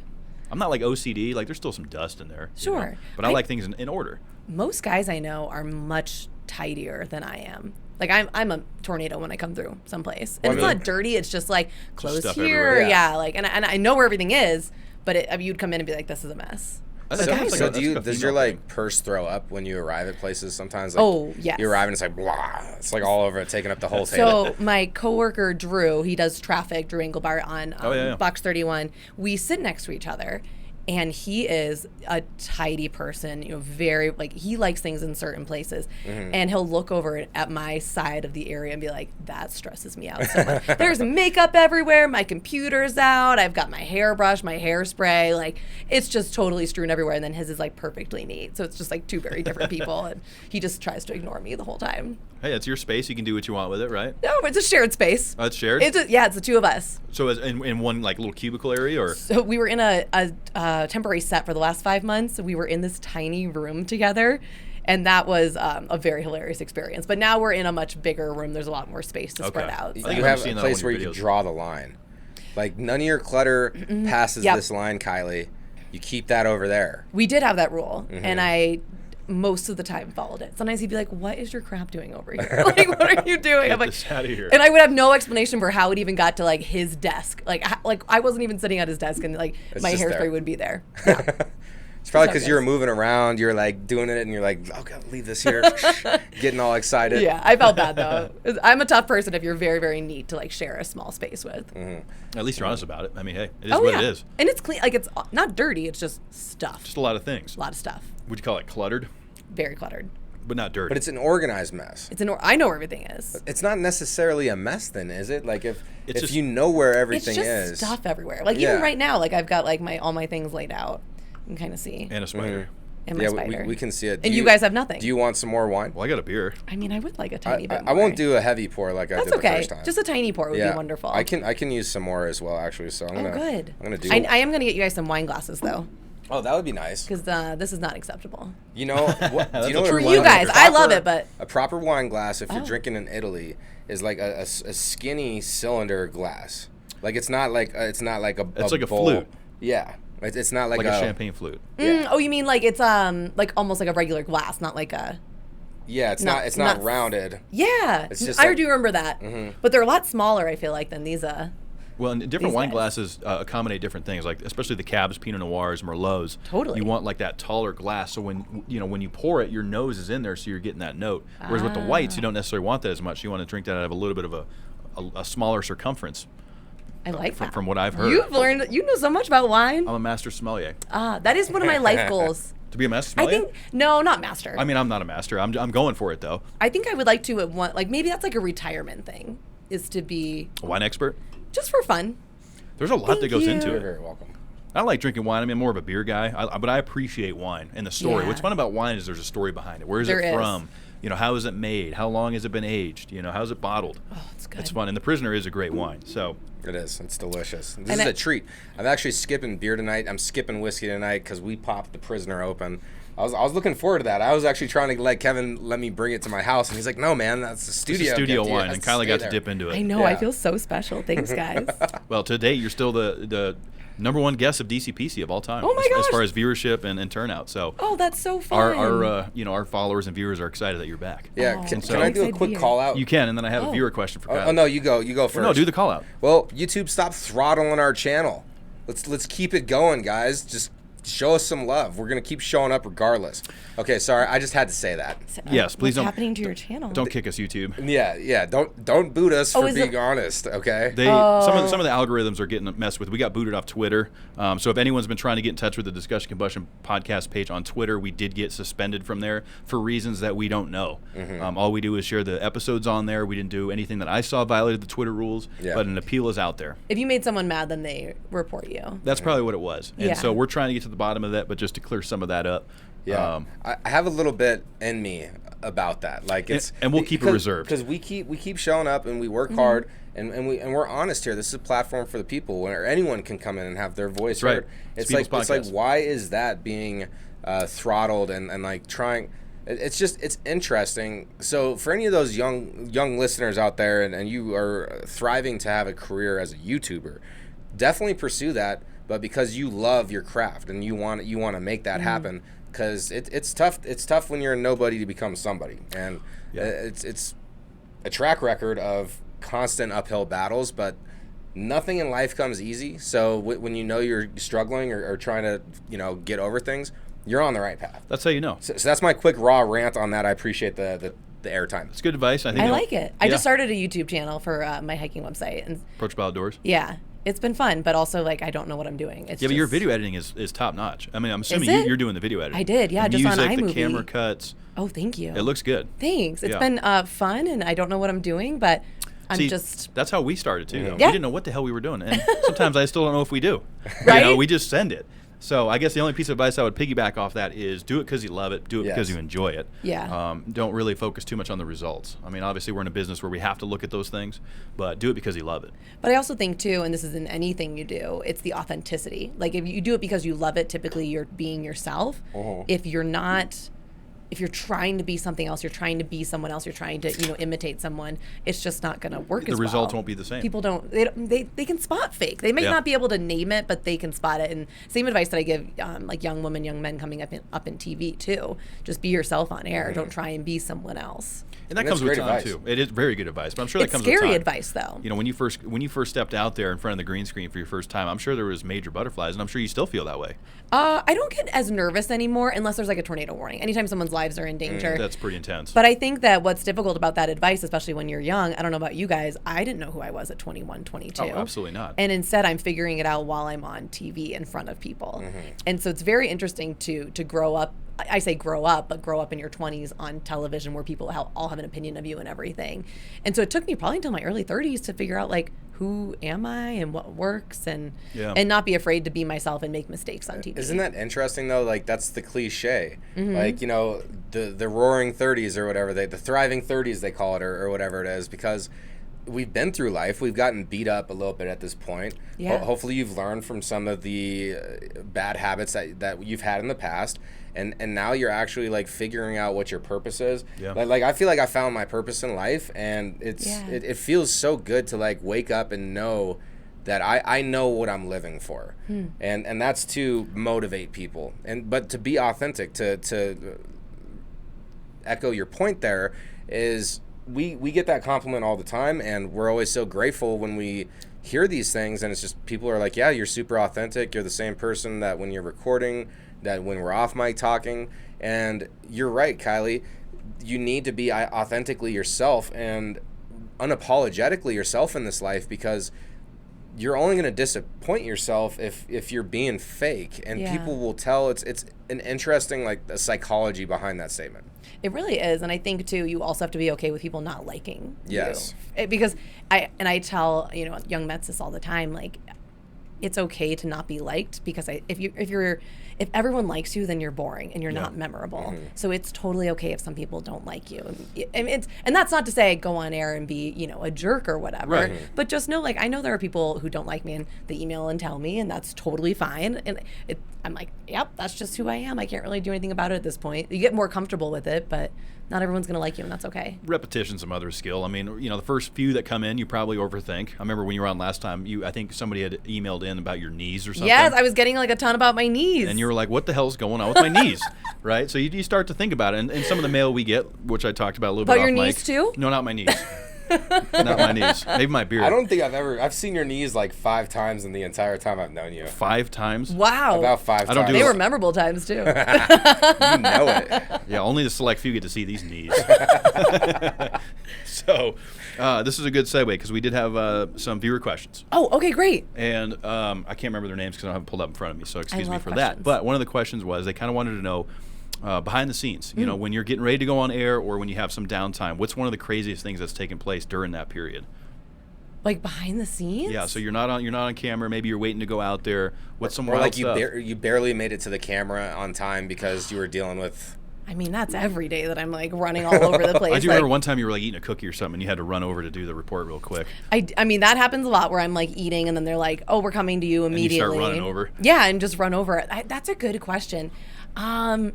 I'm not like OCD. Like, there's still some dust in there. you know? Sure. But I like things in order. Most guys I know are much tidier than I am. Like I'm a tornado when I come through someplace, and it's Really? not dirty. It's just like clothes stuff here, everywhere. yeah. Like and I know where everything is, but I mean, you'd come in and be like, "This is a mess." I think that's So like a- does that's like a your female like thing. purse throw up when you arrive at places sometimes? Like, Oh, yes. You arrive and it's like blah. It's like all over it, taking up the whole table. So my coworker Drew, he does traffic, Drew Engelbart on yeah. Fox31. We sit next to each other, and he is a tidy person. You know, very like he likes things in certain places, and he'll look over at my side of the area and be like, "That stresses me out so much." There's makeup everywhere. My computer's out. I've got my hairbrush, my hairspray. Like it's just totally strewn everywhere. And then his is like perfectly neat. So it's just like two very different people, and he just tries to ignore me the whole time. Hey, it's your space. You can do what you want with it, right? No, it's a shared space. Oh, it's shared? It's the two of us. So as in one like little cubicle area, or So we were in a temporary set for the last 5 months. We were in this tiny room together, and that was a very hilarious experience. But now we're in a much bigger room. There's a lot more space to spread out. I So. think You I've have seen a that on place one where of you your can videos. draw the line. Like, none of your clutter passes Yep. this line, Kylie. You keep that over there. We did have that rule, and I most of the time followed it. Sometimes he'd be like, "What is your crap doing over here? Like, what are you doing?" I'm Get like, this out of here. and I would have no explanation for how it even got to like his desk. Like I wasn't even sitting at his desk, and like It's my just hairspray there. would be there. Yeah. It's probably So because good. you were moving around. You're like doing it, and you're like, "Okay, leave this here," getting all excited. Yeah, I felt bad though. I'm a tough person if you're very, very neat to like share a small space with. At least you're honest about it. I mean, hey, it is Oh what yeah, it is. and it's clean. Like it's not dirty. It's just stuff. Just a lot of things. A lot of stuff. Would you call it cluttered? Very cluttered. But not dirty. But it's an organized mess. I know where everything is. It's not necessarily a mess, then, is it? Like if just- you know where It's everything just is. stuff everywhere. Like Yeah. even right now, like I've got like all my things laid out. You can kind of see. and a spider. And my Yeah, spider. we can see it. And you guys have nothing. Do you want some more wine? Well, I got a beer. I mean, I would like a tiny bit I more. won't do a heavy pour like I That's did the okay. first time. Just a tiny pour would be wonderful. I can use some more as well, actually. So I'm Oh, gonna. good. I'm gonna do. I am gonna get you guys some wine glasses though, Oh, that would be nice. because this is not acceptable. You know, what, do you know a what true a wine You guys, proper- I love it, but a proper wine glass, if you're Oh. drinking in Italy, is like a skinny cylinder glass. Like it's not like a. It's like a bowl. flute. Yeah, it's not like, Like a champagne flute. oh, you mean like it's like almost like a regular glass, not like a. Yeah, it's Not- not. It's not not- rounded. Yeah, It's just I like- do remember that, but they're a lot smaller. I feel like than these. Well, and different These wine guys. glasses accommodate different things, like especially the Cabs, Pinot Noirs, Merlots. Totally. You want like that taller glass, so when you pour it, your nose is in there, so you're getting that note. Whereas with the whites, you don't necessarily want that as much. You want to drink that out of a little bit of a smaller circumference. I like that. From what I've heard, You've learned. You know so much about wine. I'm a master sommelier. That is one of my life goals. To be a master I sommelier? think no, not master. I mean, I'm not a master. I'm going for it though. I think I would like to want like maybe that's like a retirement thing, is to be A wine expert. just for fun. There's a lot that Thank goes you. into You're it. very welcome. I like drinking wine. I mean, I'm more of a beer guy, but I appreciate wine and the story. Yeah. What's fun about wine is there's a story behind it. Where is There it is. from? How is it made? How long has it been aged? How is it bottled? Oh, it's good. It's fun. And the Prisoner is a great wine. So It is. It's delicious. This And is I- a treat. I'm actually skipping beer tonight. I'm skipping whiskey tonight because we popped the Prisoner open. I was looking forward to that. I was actually trying to let Kevin let me bring it to my house, and he's like, "No, man, that's the it's studio. a studio gift. It wine, has and to Kylie stay got there." to dip into it. I know. I Yeah. feel so special. Thanks, guys. Well, to date, you're still the number one guest of DCPC of all time. Oh my as gosh. far as viewership and turnout. So Oh, that's so fun. our followers and viewers are excited that you're back. Yeah. Oh, Can so I do a excited to quick hear. call out? You can, and then I have a Oh. viewer question for Kylie. Oh no, you go. You go first. No, do the call out. Well, YouTube, stop throttling our channel. Let's keep it going, guys. Just show us some love. We're gonna keep showing up regardless. Okay, sorry, I just had to say that. Yes, please What's don't- happening to your channel? Don't kick us, YouTube. Yeah. Don't boot us for is being it- honest. Okay. They some of the algorithms are getting messed with. We got booted off Twitter. So if anyone's been trying to get in touch with the Discussion Combustion podcast page on Twitter, we did get suspended from there for reasons that we don't know. All we do is share the episodes on there. We didn't do anything that I saw violated the Twitter rules, Yeah. but an appeal is out there. If you made someone mad, then they report you. That's probably what it was. And Yeah. so we're trying to get to the bottom of that, but just to clear some of that up. Yeah, I have a little bit in me about that. Like it's And we'll keep it reserved. because we keep showing up and we work hard and we're honest here. This is a platform for the people where anyone can come in and have their voice That's right. heard. It's It's people's like podcast. why is that being throttled and like trying? It's interesting. So for any of those young listeners out there and you are thriving to have a career as a YouTuber, definitely pursue that. But because you love your craft and you want to make that happen, because it's tough. It's tough when you're a nobody to become somebody, and it's a track record of constant uphill battles. But nothing in life comes easy. So when you know you're struggling or trying to get over things, you're on the right path. That's how you know. So that's my quick raw rant on that. I appreciate the airtime. It's good advice. I think I it'll- like it. I Yeah. just started a YouTube channel for my hiking website, and Approachable Outdoors. yeah, it's been fun. But also, like, I don't know what I'm doing. It's Yeah, but your just- video editing is top notch. I mean, I'm assuming it? you're doing the video editing. I did, yeah, The just on music, the iMovie. camera cuts. Oh, thank you. It looks good. Thanks. It's Yeah. been fun, and I don't know what I'm doing, but I'm See, just that's how we started too. Though. Yeah. We didn't know what the hell we were doing, and sometimes I still don't know if we do. Right? We just send it. So I guess the only piece of advice I would piggyback off that is do it because you love it. Do it because Yes. you enjoy it. Yeah. Don't really focus too much on the results. I mean, obviously we're in a business where we have to look at those things, but do it because you love it. But I also think too, and this is in anything you do, it's the authenticity. Like if you do it because you love it, typically you're being yourself. If if you're trying to be something else, you're trying to be someone else, you're trying to, you know, imitate someone, it's just not going to work as well. The results won't be the same. People they can spot fake. They may not be able to name it, but they can spot it. And same advice that I give like young women, young men coming up in TV too. Just be yourself on air. Don't try and be someone else. And that comes with time too. It is very good advice, but I'm sure that comes with time. It's scary advice though. You know, when you first stepped out there in front of the green screen for your first time, I'm sure there was major butterflies, and I'm sure you still feel that way. I don't get as nervous anymore unless there's like a tornado warning. Anytime someone's lives are in danger. That's pretty intense. But I think that what's difficult about that advice, especially when you're young, I don't know about you guys, I didn't know who I was at 21, 22. Oh, absolutely not. And instead, I'm figuring it out while I'm on TV in front of people. And so it's very interesting to grow up. I say grow up, but grow up in your 20s on television where people all have an opinion of you and everything. And so it took me probably until my early 30s to figure out like, who am I and what works and not be afraid to be myself and make mistakes on TV. Isn't that interesting though? Like that's the cliche. Like, you know, the roaring 30s or whatever, the thriving 30s they call it or whatever it is, because we've been through life. We've gotten beat up a little bit at this point. Yeah. Hopefully you've learned from some of the bad habits that you've had in the past. And now you're actually like figuring out what your purpose is. Yeah. Like I feel like I found my purpose in life, and it feels so good to like wake up and know that I know what I'm living for. And that's to motivate people. But to be authentic, to echo your point there, is we get that compliment all the time, and we're always so grateful when we hear these things, and it's just people are like, yeah, you're super authentic, you're the same person that when you're recording, that when we're off mic talking. And you're right, Kylie, you need to be authentically yourself and unapologetically yourself in this life, because you're only going to disappoint yourself if you're being fake, and people will tell. It's an interesting like the psychology behind that statement. It really is. And I think too, you also have to be okay with people not liking you. Because I tell, you know, young Mets this all the time, like, it's okay to not be liked, because if everyone likes you, then you're boring and you're not memorable. So it's totally okay if some people don't like you. And that's not to say go on air and be, you know, a jerk or whatever. But just know, like, I know there are people who don't like me and they email and tell me, and that's totally fine. And I'm like, yep, that's just who I am. I can't really do anything about it at this point. You get more comfortable with it, but not everyone's going to like you, and that's okay. Repetition's a mother's skill. I mean, you know, the first few that come in, you probably overthink. I remember when you were on last time, I think somebody had emailed in about your knees or something. Yes, I was getting like a ton about my knees. And you were like, what the hell's going on with my knees? Right? So you start to think about it. And some of the mail we get, which I talked about a little bit off mic. About your knees too? No, not my knees. Not my knees. Maybe my beard. I don't think I've seen your knees like 5 times in the entire time I've known you. 5 times? Wow. About 5 times. They were memorable times too. You know it. Yeah, only the select few get to see these knees. So this is a good segue, because we did have some viewer questions. Oh, okay, great. And I can't remember their names because I don't have it pulled up in front of me, so excuse me for questions. that. But one of the questions was they kind of wanted to know, behind the scenes, you know, when you're getting ready to go on air or when you have some downtime, what's one of the craziest things that's taken place during that period? Like behind the scenes? Yeah, so you're not on camera. Maybe you're waiting to go out there. What's some or wild like stuff? you barely made it to the camera on time because you were dealing with. I mean, that's every day that I'm like running all over the place. I do remember one time you were like eating a cookie or something, and you had to run over to do the report real quick. I mean, that happens a lot where I'm like eating, and then they're like, "Oh, we're coming to you immediately." And you start running over. Yeah, and just run over. That's a good question. Wow.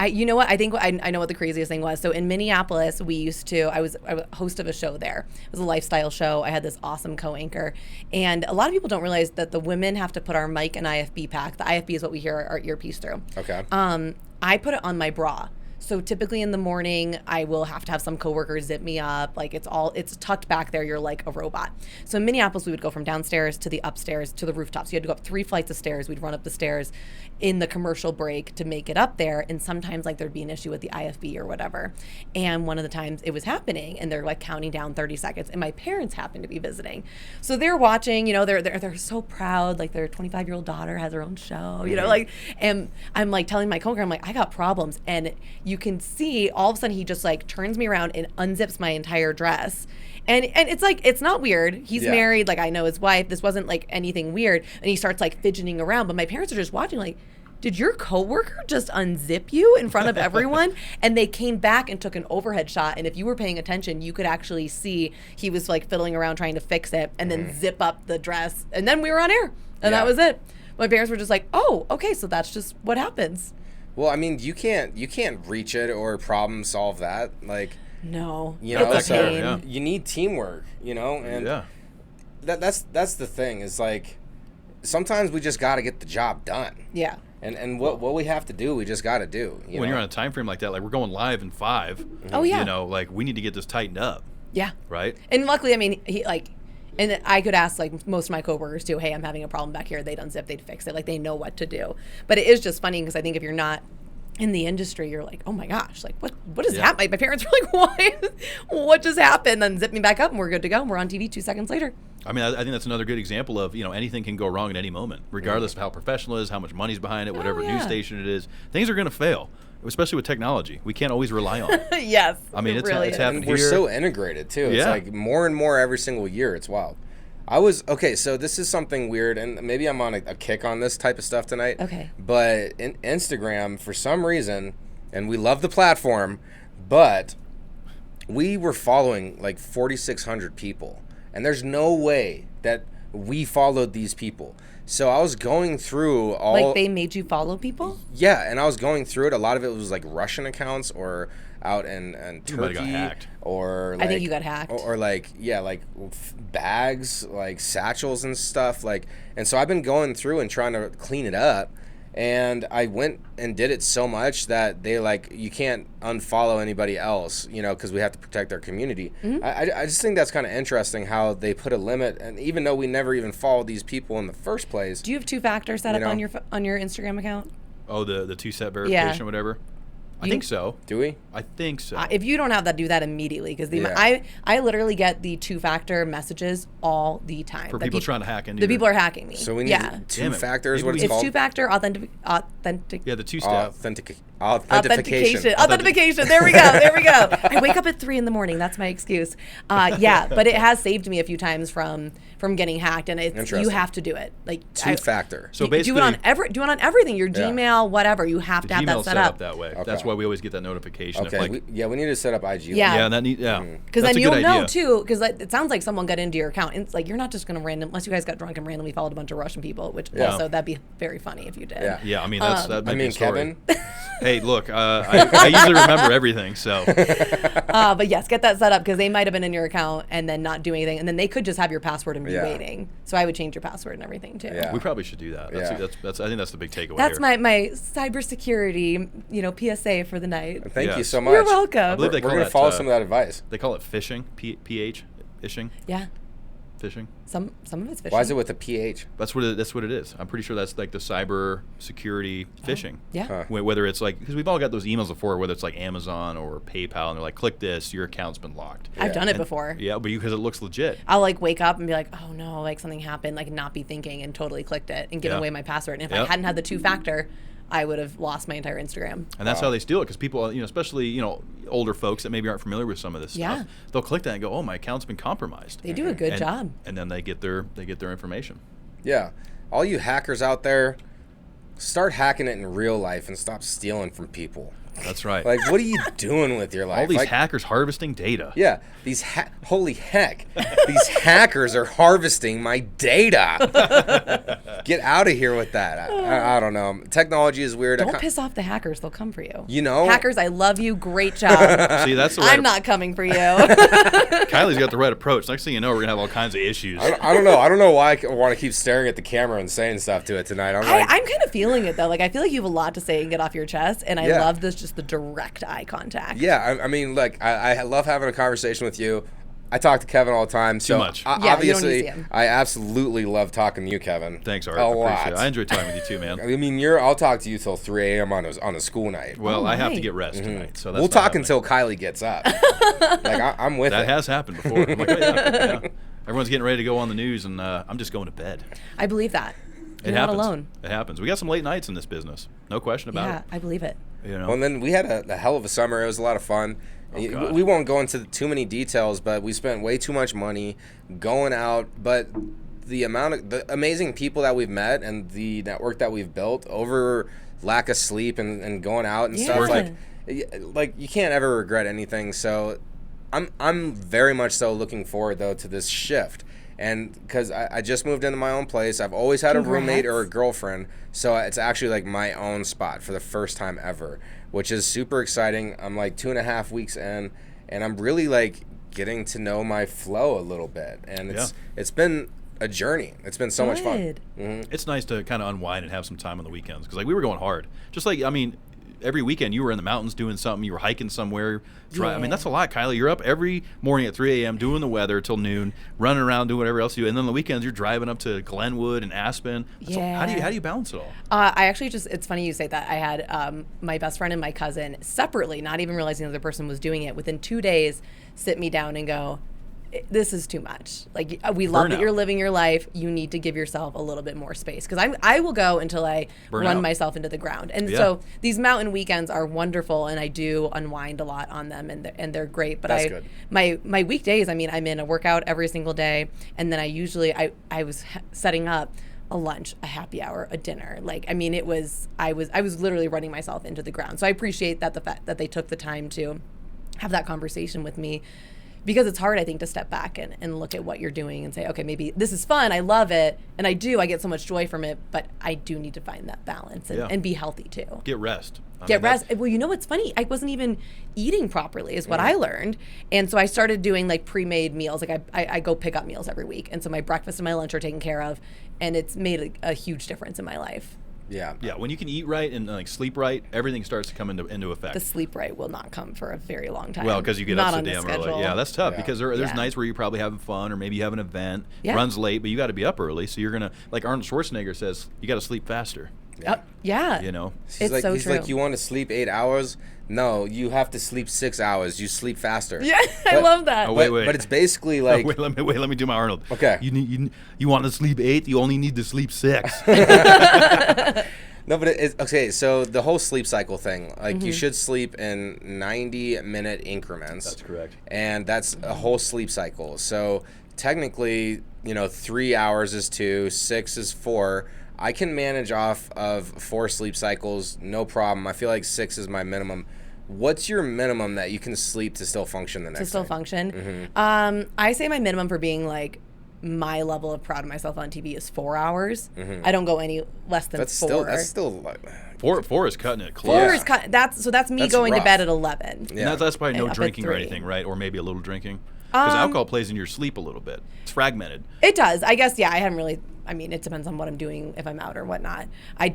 You know what? I think I know what the craziest thing was. So in Minneapolis, I was a host of a show there. It was a lifestyle show. I had this awesome co-anchor. And a lot of people don't realize that the women have to put our mic and IFB pack. The IFB is what we hear our earpiece through. Okay. I put it on my bra. So typically in the morning, I will have to have some coworkers zip me up. Like it's tucked back there. You're like a robot. So in Minneapolis, we would go from downstairs to the upstairs to the rooftops. You had to go up 3 flights of stairs. We'd run up the stairs in the commercial break to make it up there. And sometimes like there'd be an issue with the IFB or whatever. And one of the times it was happening, and they're like counting down 30 seconds. And my parents happened to be visiting, so they're watching. You know, they're so proud. Like their 25-year-old daughter has her own show. You know, like, and I'm like telling my coworker, I'm like, I got problems, and you can see all of a sudden he just like turns me around and unzips my entire dress. And it's like, it's not weird. He's married. Like, I know his wife. This wasn't like anything weird. And he starts like fidgeting around. But my parents are just watching like, did your coworker just unzip you in front of everyone? And they came back and took an overhead shot. And if you were paying attention, you could actually see he was like fiddling around trying to fix it and then zip up the dress. And then we were on air. And that was it. My parents were just like, oh, okay, so that's just what happens. Well, I mean, you can't reach it or problem solve that. Like, No. you know, It's a so pain. Yeah. you need teamwork, you know, and Yeah. that's the thing is like sometimes we just got to get the job done. Yeah. And what we have to do, we just got to do. When you're on a time frame like that, like we're going live in 5. Oh, yeah. You know, like we need to get this tightened up, Yeah. right? And luckily, I mean, and I could ask like most of my coworkers too, hey, I'm having a problem back here. They'd unzip, they'd fix it. Like they know what to do. But it is just funny because I think if you're not in the industry, you're like, oh my gosh, like what is happening? My parents were like, why? What just happened? Then zip me back up and we're good to go. And we're on TV 2 seconds later. I mean, I think that's another good example of, you know, anything can go wrong at any moment, regardless of how professional it is, how much money's behind it, whatever news station it is. Things are going to fail, especially with technology. We can't always rely on it. Yes. I mean, it's really it's is. happened we're here. so integrated too. It's Yeah. like more and more every single year. It's wild. So this is something weird, and maybe I'm on a kick on this type of stuff tonight. Okay. But in Instagram, for some reason, and we love the platform, but we were following like 4,600 people, and there's no way that we followed these people. So I was going through all. Like they made you follow people? Yeah, and I was going through it. A lot of it was like Russian accounts or out in You might have got Turkey, hacked. or like, I think you got hacked. or like bags, like satchels and stuff. Like, and so I've been going through and trying to clean it up. And I went and did it so much that they like, you can't unfollow anybody else, you know, because we have to protect our community. Mm-hmm. I just think that's kind of interesting how they put a limit, and even though we never even followed these people in the first place. Do you have 2-factor set up know. on your Instagram account? Oh, the 2-step verification or whatever? I think so. Do we? I think so. If you don't have that, do that immediately because Yeah. I literally get the 2-factor messages all the time. For that people trying to hack into the your- people are hacking me. So we need yeah. two Damn it. factors. Maybe What we- it's It's called? 2-factor authentic. Yeah, the 2-step. Authentication. Authentication. There we go. There we go. I wake up at 3 a.m. That's my excuse. Yeah, but it has saved me a few times from getting hacked, and it's you Interesting. have to do it. Like Two-factor. So do it on basically- do it on everything. Your Yeah. Gmail, whatever. You have The to have Gmail's that set up. that way. Okay. That's why we always get that notification. Okay. If, like, we need to set up IG. Yeah. yeah, that Because that's then a you'll good know idea. too. Because it sounds like someone got into your account. And it's like you're not just going to unless you guys got drunk and randomly followed a bunch of Russian people. Which Yeah. also that'd be very funny if you did. Yeah. Yeah, I mean that might I be a mean, story. Kevin. Hey, look, I usually remember everything, so But yes, get that set up because they might have been in your account and then not do anything, and then they could just have your password and be Yeah. waiting. So I would change your password and everything too. Yeah. we probably should do that. That's, Yeah. that's I think that's the big takeaway That's here. my cybersecurity, PSA for the night. Thank you Yes. so much. You're welcome. I believe they We're call going to that, follow some of that advice. They call it phishing, PH, phishing, Yeah, phishing. some of it's phishing. Why is it with a PH? That's what it is. I'm pretty sure that's like the cyber security phishing. Yeah. Huh. Whether it's like, because we've all got those emails before, whether it's like Amazon or PayPal, and they're like, click this, your account's been locked. I've done it And- before. Yeah, but because it looks legit. I'll like wake up and be like, oh no, like something happened, like not be thinking and totally clicked it and given Yeah. away my password. And if Yep. I hadn't had the 2-factor, I would have lost my entire Instagram. And that's how they steal it, because people, especially older folks that maybe aren't familiar with some of this Yeah. stuff, they'll click that and go, "Oh, my account's been compromised." They do a good and, job. And then they get their information. Yeah. All you hackers out there, start hacking it in real life and stop stealing from people. That's right. Like, what are you doing with your life? all these Like, hackers harvesting data. Yeah, holy heck, these hackers are harvesting my data. Get out of here with that. I don't know. Technology is weird. Don't piss off the hackers; they'll come for you. You know? hackers, I love you. Great job. See, that's the right. I'm not coming for you. Kylie's got the right approach. Next thing you know, we're gonna have all kinds of issues. I don't know. I don't know why I want to keep staring at the camera and saying stuff to it tonight. I'm like, I'm kind of feeling it though. Like I feel like you have a lot to say and get off your chest, and I Yeah. love this just the direct eye contact. yeah. I mean, like, I love having a conversation with you. I talk to Kevin all the time. So much. Yeah, you don't need to see obviously, him. I absolutely love talking to you, Kevin. Thanks, Art. A I lot. appreciate it. I enjoy talking with you too, man. I mean, I'll talk to you till 3 a.m. on a school night. Well, I have to right. get rest tonight, so that's We'll not talk happening. until Kylie gets up. Like, I'm with That it. has happened before. I'm like, oh, yeah. Everyone's getting ready to go on the news, and I'm just going to bed. I believe that. It You're happens. not alone. It happens. We got some late nights in this business. No question about Yeah, I believe it. it. Well, and then we had a hell of a summer. It was a lot of fun. God. We won't go into too many details, but we spent way too much money going out. But the amazing people that we've met and the network that we've built over lack of sleep and going out and stuff, like you can't ever regret anything. So I'm very much so looking forward though to this shift. And because I just moved into my own place, I've always had a roommate or a girlfriend, so it's actually like my own spot for the first time ever, which is super exciting. I'm like 2.5 weeks in, and I'm really like getting to know my flow a little bit, and it's been a journey. It's been so much fun. It's nice to kind of unwind and have some time on the weekends, because like we were going hard. Just like, I mean, every weekend you were in the mountains doing something, you were hiking somewhere. I mean, that's a lot, Kylie. You're up every morning at 3 a.m. doing the weather till noon, running around doing whatever else you do, and then on the weekends you're driving up to Glenwood and Aspen. How do you balance it all? I actually it's funny you say that. I had my best friend and my cousin separately, not even realizing the other person was doing it, within 2 days sit me down and go, this is too much. Like, we love that you're living your life. You need to give yourself a little bit more space. Because I will go until I run myself into the ground. And so these mountain weekends are wonderful, and I do unwind a lot on them, and they're great. But That's good. My weekdays, I mean, I'm in a workout every single day, and then I was setting up a lunch, a happy hour, a dinner. Like, I mean, I was literally running myself into the ground. So I appreciate that, the fact that they took the time to have that conversation with me. Because it's hard, I think, to step back and look at what you're doing and say, okay, maybe this is fun, I love it, and I get so much joy from it, but I do need to find that balance and be healthy too. Get rest. Rest. Well, you know what's funny? I wasn't even eating properly is what I learned. And so I started doing like pre-made meals. Like I go pick up meals every week. And so my breakfast and my lunch are taken care of, and it's made a huge difference in my life. Yeah. When you can eat right and like sleep right, everything starts to come into effect. The sleep right will not come for a very long time. Well, because you get not up so on damn the early. schedule. Yeah, that's tough because there's nights where you're probably having fun, or maybe you have an event, runs late, but you got to be up early. So you're gonna, like Arnold Schwarzenegger says, you got to sleep faster. Yeah. You know, he's so he's true. like, you want to sleep 8 hours? No, you have to sleep 6 hours. You sleep faster. Yeah, I love that. Oh, wait. But it's basically like let me do my Arnold. Okay. You want to sleep 8? You only need to sleep 6. No, but it's okay. So the whole sleep cycle thing, like you should sleep in 90-minute increments. That's correct. And that's a whole sleep cycle. So technically, 3 hours is 2, 6 is 4. I can manage off of 4 sleep cycles, no problem. I feel like 6 is my minimum. What's your minimum that you can sleep to still function the next day? To still function? I say my minimum for being like my level of proud of myself on TV is 4 hours. I don't go any less than 4. That's still like... Four is cutting it close. 4 is cut. That's me going rough. to bed at 11. Yeah. And that's probably no up at drinking or 3. anything, right? Or maybe a little drinking. Because alcohol plays in your sleep a little bit. It's fragmented. It does. I guess, I haven't really... I mean, it depends on what I'm doing, if I'm out or whatnot. I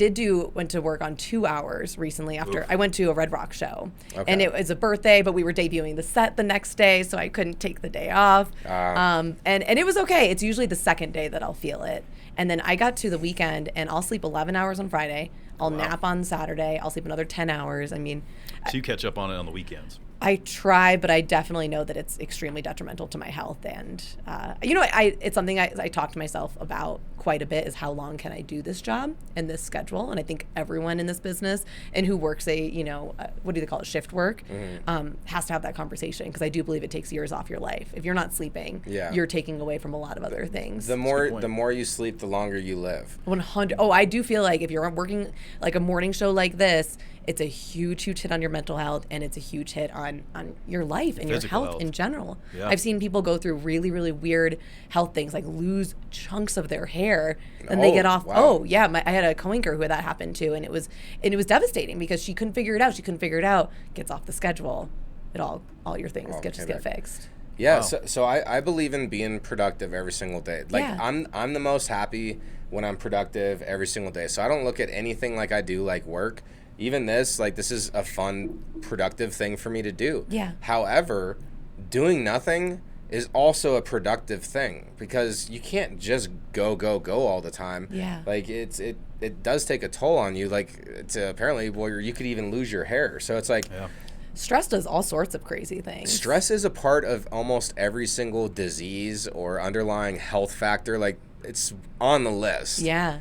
went to work on 2 hours recently after I went to a Red Rock show. Okay. And it was a birthday, but we were debuting the set the next day, so I couldn't take the day off. And it was okay. It's usually the second day that I'll feel it. And then I got to the weekend, and I'll sleep 11 hours on Friday. I'll nap on Saturday. I'll sleep another 10 hours. I mean... So you catch up on it on the weekends. I try, but I definitely know that it's extremely detrimental to my health. And, it's something I talk to myself about quite a bit, is how long can I do this job and this schedule? And I think everyone in this business and who works what do they call it, shift work, has to have that conversation, because I do believe it takes years off your life. If you're not sleeping, you're taking away from a lot of other things. The more you sleep, the longer you live. 100. Oh, I do feel like if you're working like a morning show like this, it's a huge hit on your mental health, and it's a huge hit on your life and your health in general. Yeah. I've seen people go through really, really weird health things, like lose chunks of their hair, and they get off. Wow. Oh, yeah. I had a coworker who that happened to, and it was devastating because she couldn't figure it out. Gets off the schedule. All your things get fixed. Yeah. Wow. So I believe in being productive every single day. Like I'm the most happy when I'm productive every single day. So I don't look at anything like I do like work. Even this is a fun, productive thing for me to do. Yeah. However, doing nothing is also a productive thing, because you can't just go all the time. Yeah. Like it does take a toll on you. Like apparently, you could even lose your hair. So it's like. Yeah. Stress does all sorts of crazy things. Stress is a part of almost every single disease or underlying health factor. Like, it's on the list. Yeah.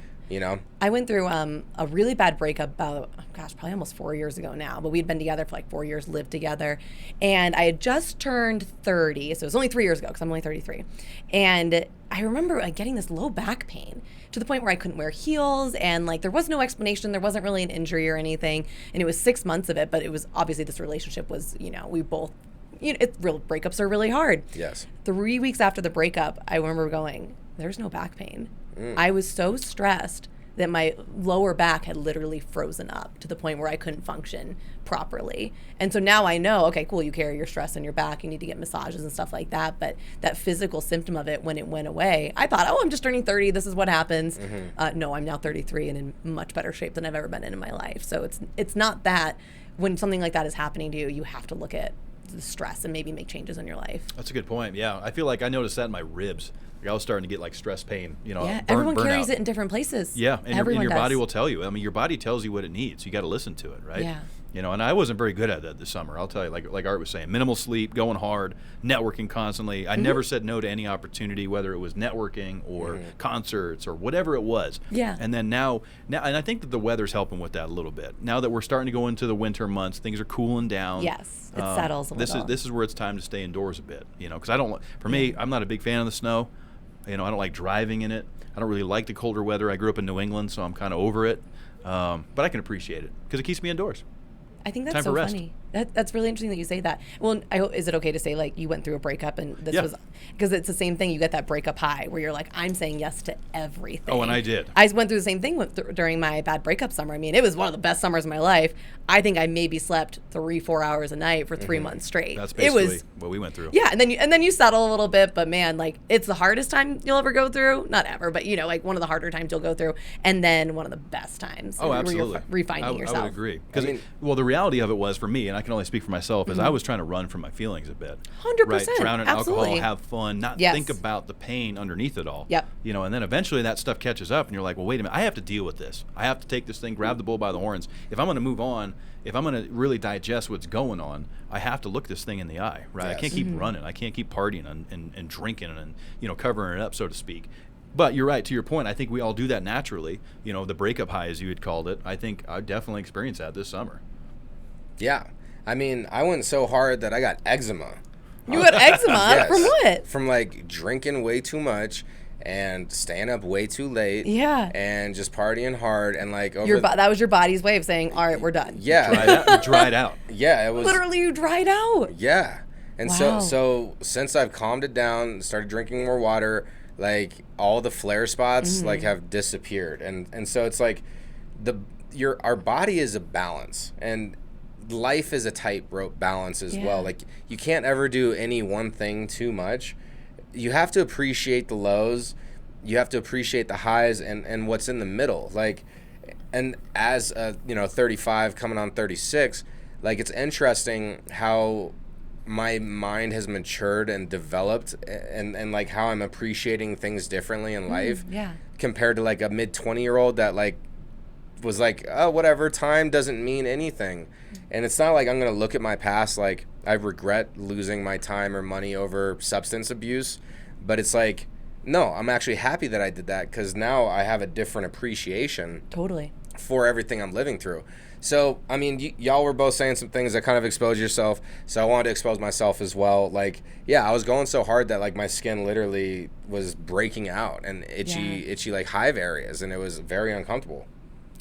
I went through a really bad breakup about, probably almost 4 years ago now, but we'd been together for like 4 years, lived together, and I had just turned 30, so it was only 3 years ago because I'm only 33, and I remember getting this low back pain to the point where I couldn't wear heels, and like there was no explanation, there wasn't really an injury or anything, and it was 6 months of it, but it was obviously this relationship was, we both breakups are really hard. Yes. 3 weeks after the breakup, I remember going, there's no back pain. I was so stressed that my lower back had literally frozen up to the point where I couldn't function properly. And so now I know, okay, cool, you carry your stress on your back, you need to get massages and stuff like that. But that physical symptom of it, when it went away, I thought, oh, I'm just turning 30, this is what happens. No, I'm now 33 and in much better shape than I've ever been in my life. So it's not that when something like that is happening to you, you have to look at the stress and maybe make changes in your life. That's a good point. Yeah, I feel like I noticed that in my ribs. Like I was starting to get like stress pain. Everyone carries it in different places. Yeah, and your does. body will tell you. I mean, your body tells you what it needs. You got to listen to it, right? Yeah. And I wasn't very good at that this summer. I'll tell you, like Art was saying, minimal sleep, going hard, networking constantly. I never said no to any opportunity, whether it was networking or concerts or whatever it was. Yeah. And then now, and I think that the weather's helping with that a little bit. Now that we're starting to go into the winter months, things are cooling down. Yes, it settles a little. This is where it's time to stay indoors a bit. Because I'm not a big fan of the snow. I don't like driving in it. I don't really like the colder weather. I grew up in New England, so I'm kind of over it. But I can appreciate it because it keeps me indoors. I think that's Time so for rest. funny. That's really interesting that you say that. Well, is it okay to say, like, you went through a breakup and this was, because it's the same thing. You get that breakup high where you're like, I'm saying yes to everything. Oh, and I did. I went through the same thing during my bad breakup summer. I mean, it was one of the best summers of my life. I think I maybe slept 3-4 hours a night for 3 months straight. That's basically what we went through. Yeah, and then you settle a little bit, but man, like, it's the hardest time you'll ever go through. Not ever, but like one of the harder times you'll go through, and then one of the best times. Oh, absolutely. Where you're refinding yourself. I would agree. Because the reality of it was for me, and I can only speak for myself, is I was trying to run from my feelings a bit. 100%. Right? Drown in Absolutely. alcohol, have fun, not think about the pain underneath it all. Yep. And then eventually that stuff catches up, and you're like, well, wait a minute, I have to deal with this. I have to take this thing, grab the bull by the horns. If I'm going to move on, if I'm going to really digest what's going on, I have to look this thing in the eye, right? Yes. I can't keep running. I can't keep partying and drinking and covering it up, so to speak. But you're right. To your point, I think we all do that naturally. The breakup high, as you had called it. I think I definitely experienced that this summer. Yeah. I mean, I went so hard that I got eczema. You got eczema? Yes. From what? From like drinking way too much and staying up way too late. Yeah. And just partying hard and like over. That was your body's way of saying, all right, we're done. Yeah. Dried out. Yeah, it was. Literally, you dried out. Yeah. And Wow. so since I've calmed it down, started drinking more water, like all the flare spots like have disappeared. And so it's like our body is a balance, and life is a tightrope balance as well. Like you can't ever do any one thing too much. You have to appreciate the lows, you have to appreciate the highs and what's in the middle. Like, and as 35 coming on 36, like it's interesting how my mind has matured and developed and like how I'm appreciating things differently in life compared to like a mid 20-year-old that like was like, oh, whatever, time doesn't mean anything. And it's not like I'm going to look at my past like I regret losing my time or money over substance abuse, but it's like, no, I'm actually happy that I did that because now I have a different appreciation for everything I'm living through. So, I mean, y'all were both saying some things that kind of expose yourself, so I wanted to expose myself as well. Like, yeah, I was going so hard that, like, my skin literally was breaking out and itchy, like, hive areas, and it was very uncomfortable.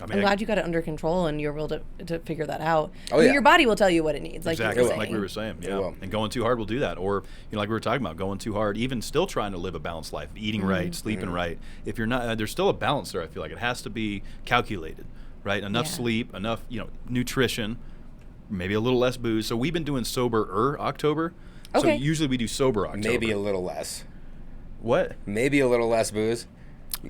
I'm glad you got it under control and you were able to figure that out. Oh, yeah. Your body will tell you what it needs, like exactly, you were saying. like we were saying, yeah. And going too hard will do that. Or, like we were talking about, going too hard, even still trying to live a balanced life, eating right, sleeping right. If you're not, there's still a balance there, I feel like. It has to be calculated. Right, enough sleep, enough nutrition, maybe a little less booze. So we've been doing sober October. Okay. So usually we do sober October. Maybe a little less. What? Maybe a little less booze.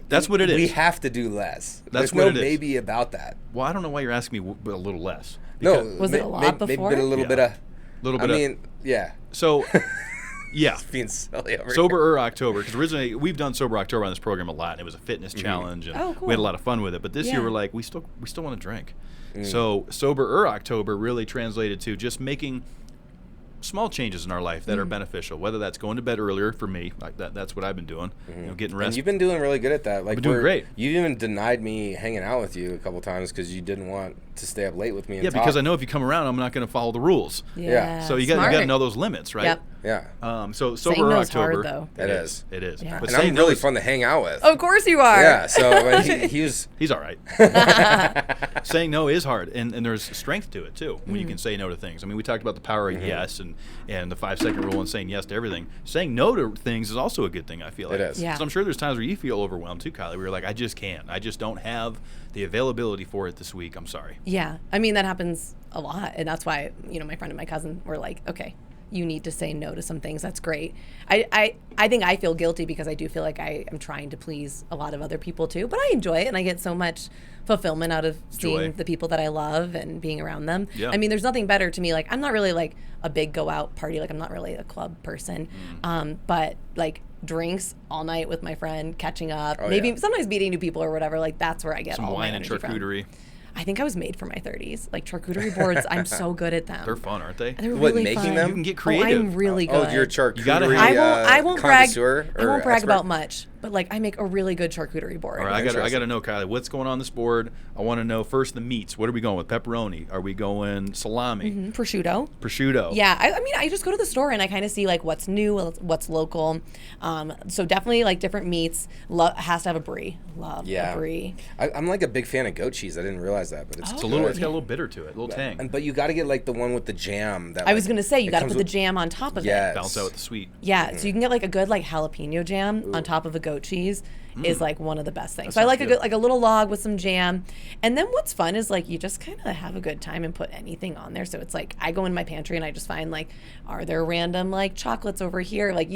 That's what it is. We have to do less. That's There's what no it is. maybe about that. Well, I don't know why you're asking me a little less. No, Was it a lot before? Maybe a little bit of. Little bit. I mean, yeah. So, yeah. Being silly over here. Sober October, because originally we've done Sober October on this program a lot, and it was a fitness challenge, and we had a lot of fun with it. But this year we're like, we still want to drink. So Sober October really translated to just making small changes in our life that are beneficial. Whether that's going to bed earlier for me, like that's what I've been doing. Getting rest. And you've been doing really good at that. Like I've been doing great. You even denied me hanging out with you a couple times because you didn't want to stay up late with me and Yeah, talk. because I know if you come around, I'm not going to follow the rules. Yeah. So you got to know those limits, right? Yep. Yeah. So Saying sober no's October. hard, though. It is. It is. Yeah. But And I'm saying no really is- fun to hang out with. Of course you are. Yeah, so he was... He's all right. Saying no is hard, and there's strength to it too when you can say no to things. I mean, we talked about the power of yes and the 5-second rule and saying yes to everything. Saying no to things is also a good thing. I feel like It is. Yeah. So I'm sure there's times where you feel overwhelmed too, Kylie. Where you're like, I just can't. I just don't have the availability for it this week. I'm sorry. Yeah. I mean, that happens a lot. And that's why, my friend and my cousin were like, okay, you need to say no to some things. That's great. I think I feel guilty because I do feel like I am trying to please a lot of other people too. But I enjoy it, and I get so much fulfillment out of seeing Joy. the people that I love and being around them. Yeah. I mean, there's nothing better to me. Like, I'm not really like a big go out party. Like, I'm not really a club person. But like drinks all night with my friend, catching up, maybe sometimes meeting new people or whatever. Like, that's where I get Some all wine my and energy from. charcuterie. I think I was made for my 30s. Like charcuterie boards, I'm so good at them. They're fun, aren't they? They're What, really making fun. them? You can get Oh, creative. I'm really good. Oh, you're charcuterie You gotta have- I won't brag. connoisseur I or won't brag expert? about much, but like I make a really good charcuterie board. All right, I got Interesting. to know, Kylie, what's going on this board? I want to know first the meats. What are we going with? Pepperoni? Are we going salami? Prosciutto. Prosciutto? Yeah, I mean, I just go to the store and I kind of see like what's new, what's local. So definitely like different meats. Has to have a brie. Love a brie. I'm like a big fan of goat cheese. I didn't realize that, but it's It's good. it's got a little bitter to it, a little tang. But you got to get like the one with the jam. That I was gonna say you it got to comes put the with- jam on top of Yes. it. Balance out with the sweet. Yeah, so you can get like a good like jalapeno jam on top of a goat cheese is like one of the best things. That So I like sounds a good. good like a little log with some jam. And then what's fun is like you just kind of have a good time and put anything on there. So it's like I go in my pantry and I just find like are there random like chocolates over here? Like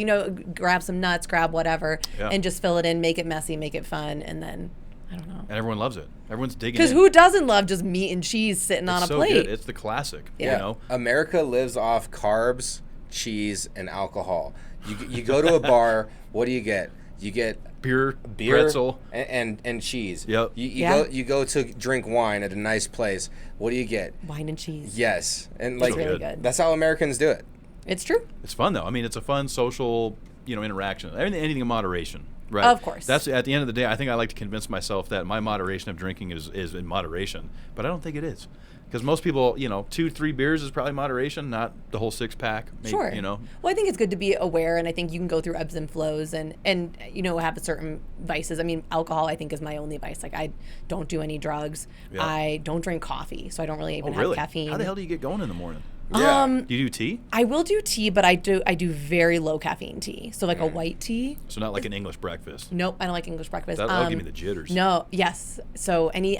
grab some nuts, grab whatever Yeah. and just fill it in, make it messy, make it fun, and then I don't know. And everyone loves it. Everyone's digging Because it. who doesn't love just meat and cheese sitting on It's a so plate? good. It's the classic. Yeah. You know? America lives off carbs, cheese, and alcohol. You go to a bar. What do you get? You get Beer, beer pretzel. and cheese. Yep. You go to drink wine at a nice place. What do you get? Wine and cheese. Yes, and like really good. that's how Americans do it. It's true. It's fun though. I mean, it's a fun social, interaction. Anything in moderation, right? Of course. That's at the end of the day. I think I like to convince myself that my moderation of drinking is in moderation, but I don't think it is. Because most people, 2-3 beers is probably moderation, not the whole 6-pack. Maybe, Sure. Well, I think it's good to be aware, and I think you can go through ebbs and flows and have certain vices. I mean, alcohol I think is my only vice. Like I don't do any drugs. Yeah. I don't drink coffee, so I don't really even Oh, really? have caffeine. How the hell do you get going in the morning? Yeah. Do you do tea? I will do tea, but I do very low caffeine tea. So like a white tea. So not like an English breakfast. Nope, I don't like English breakfast. That'll give me the jitters. No, yes. So any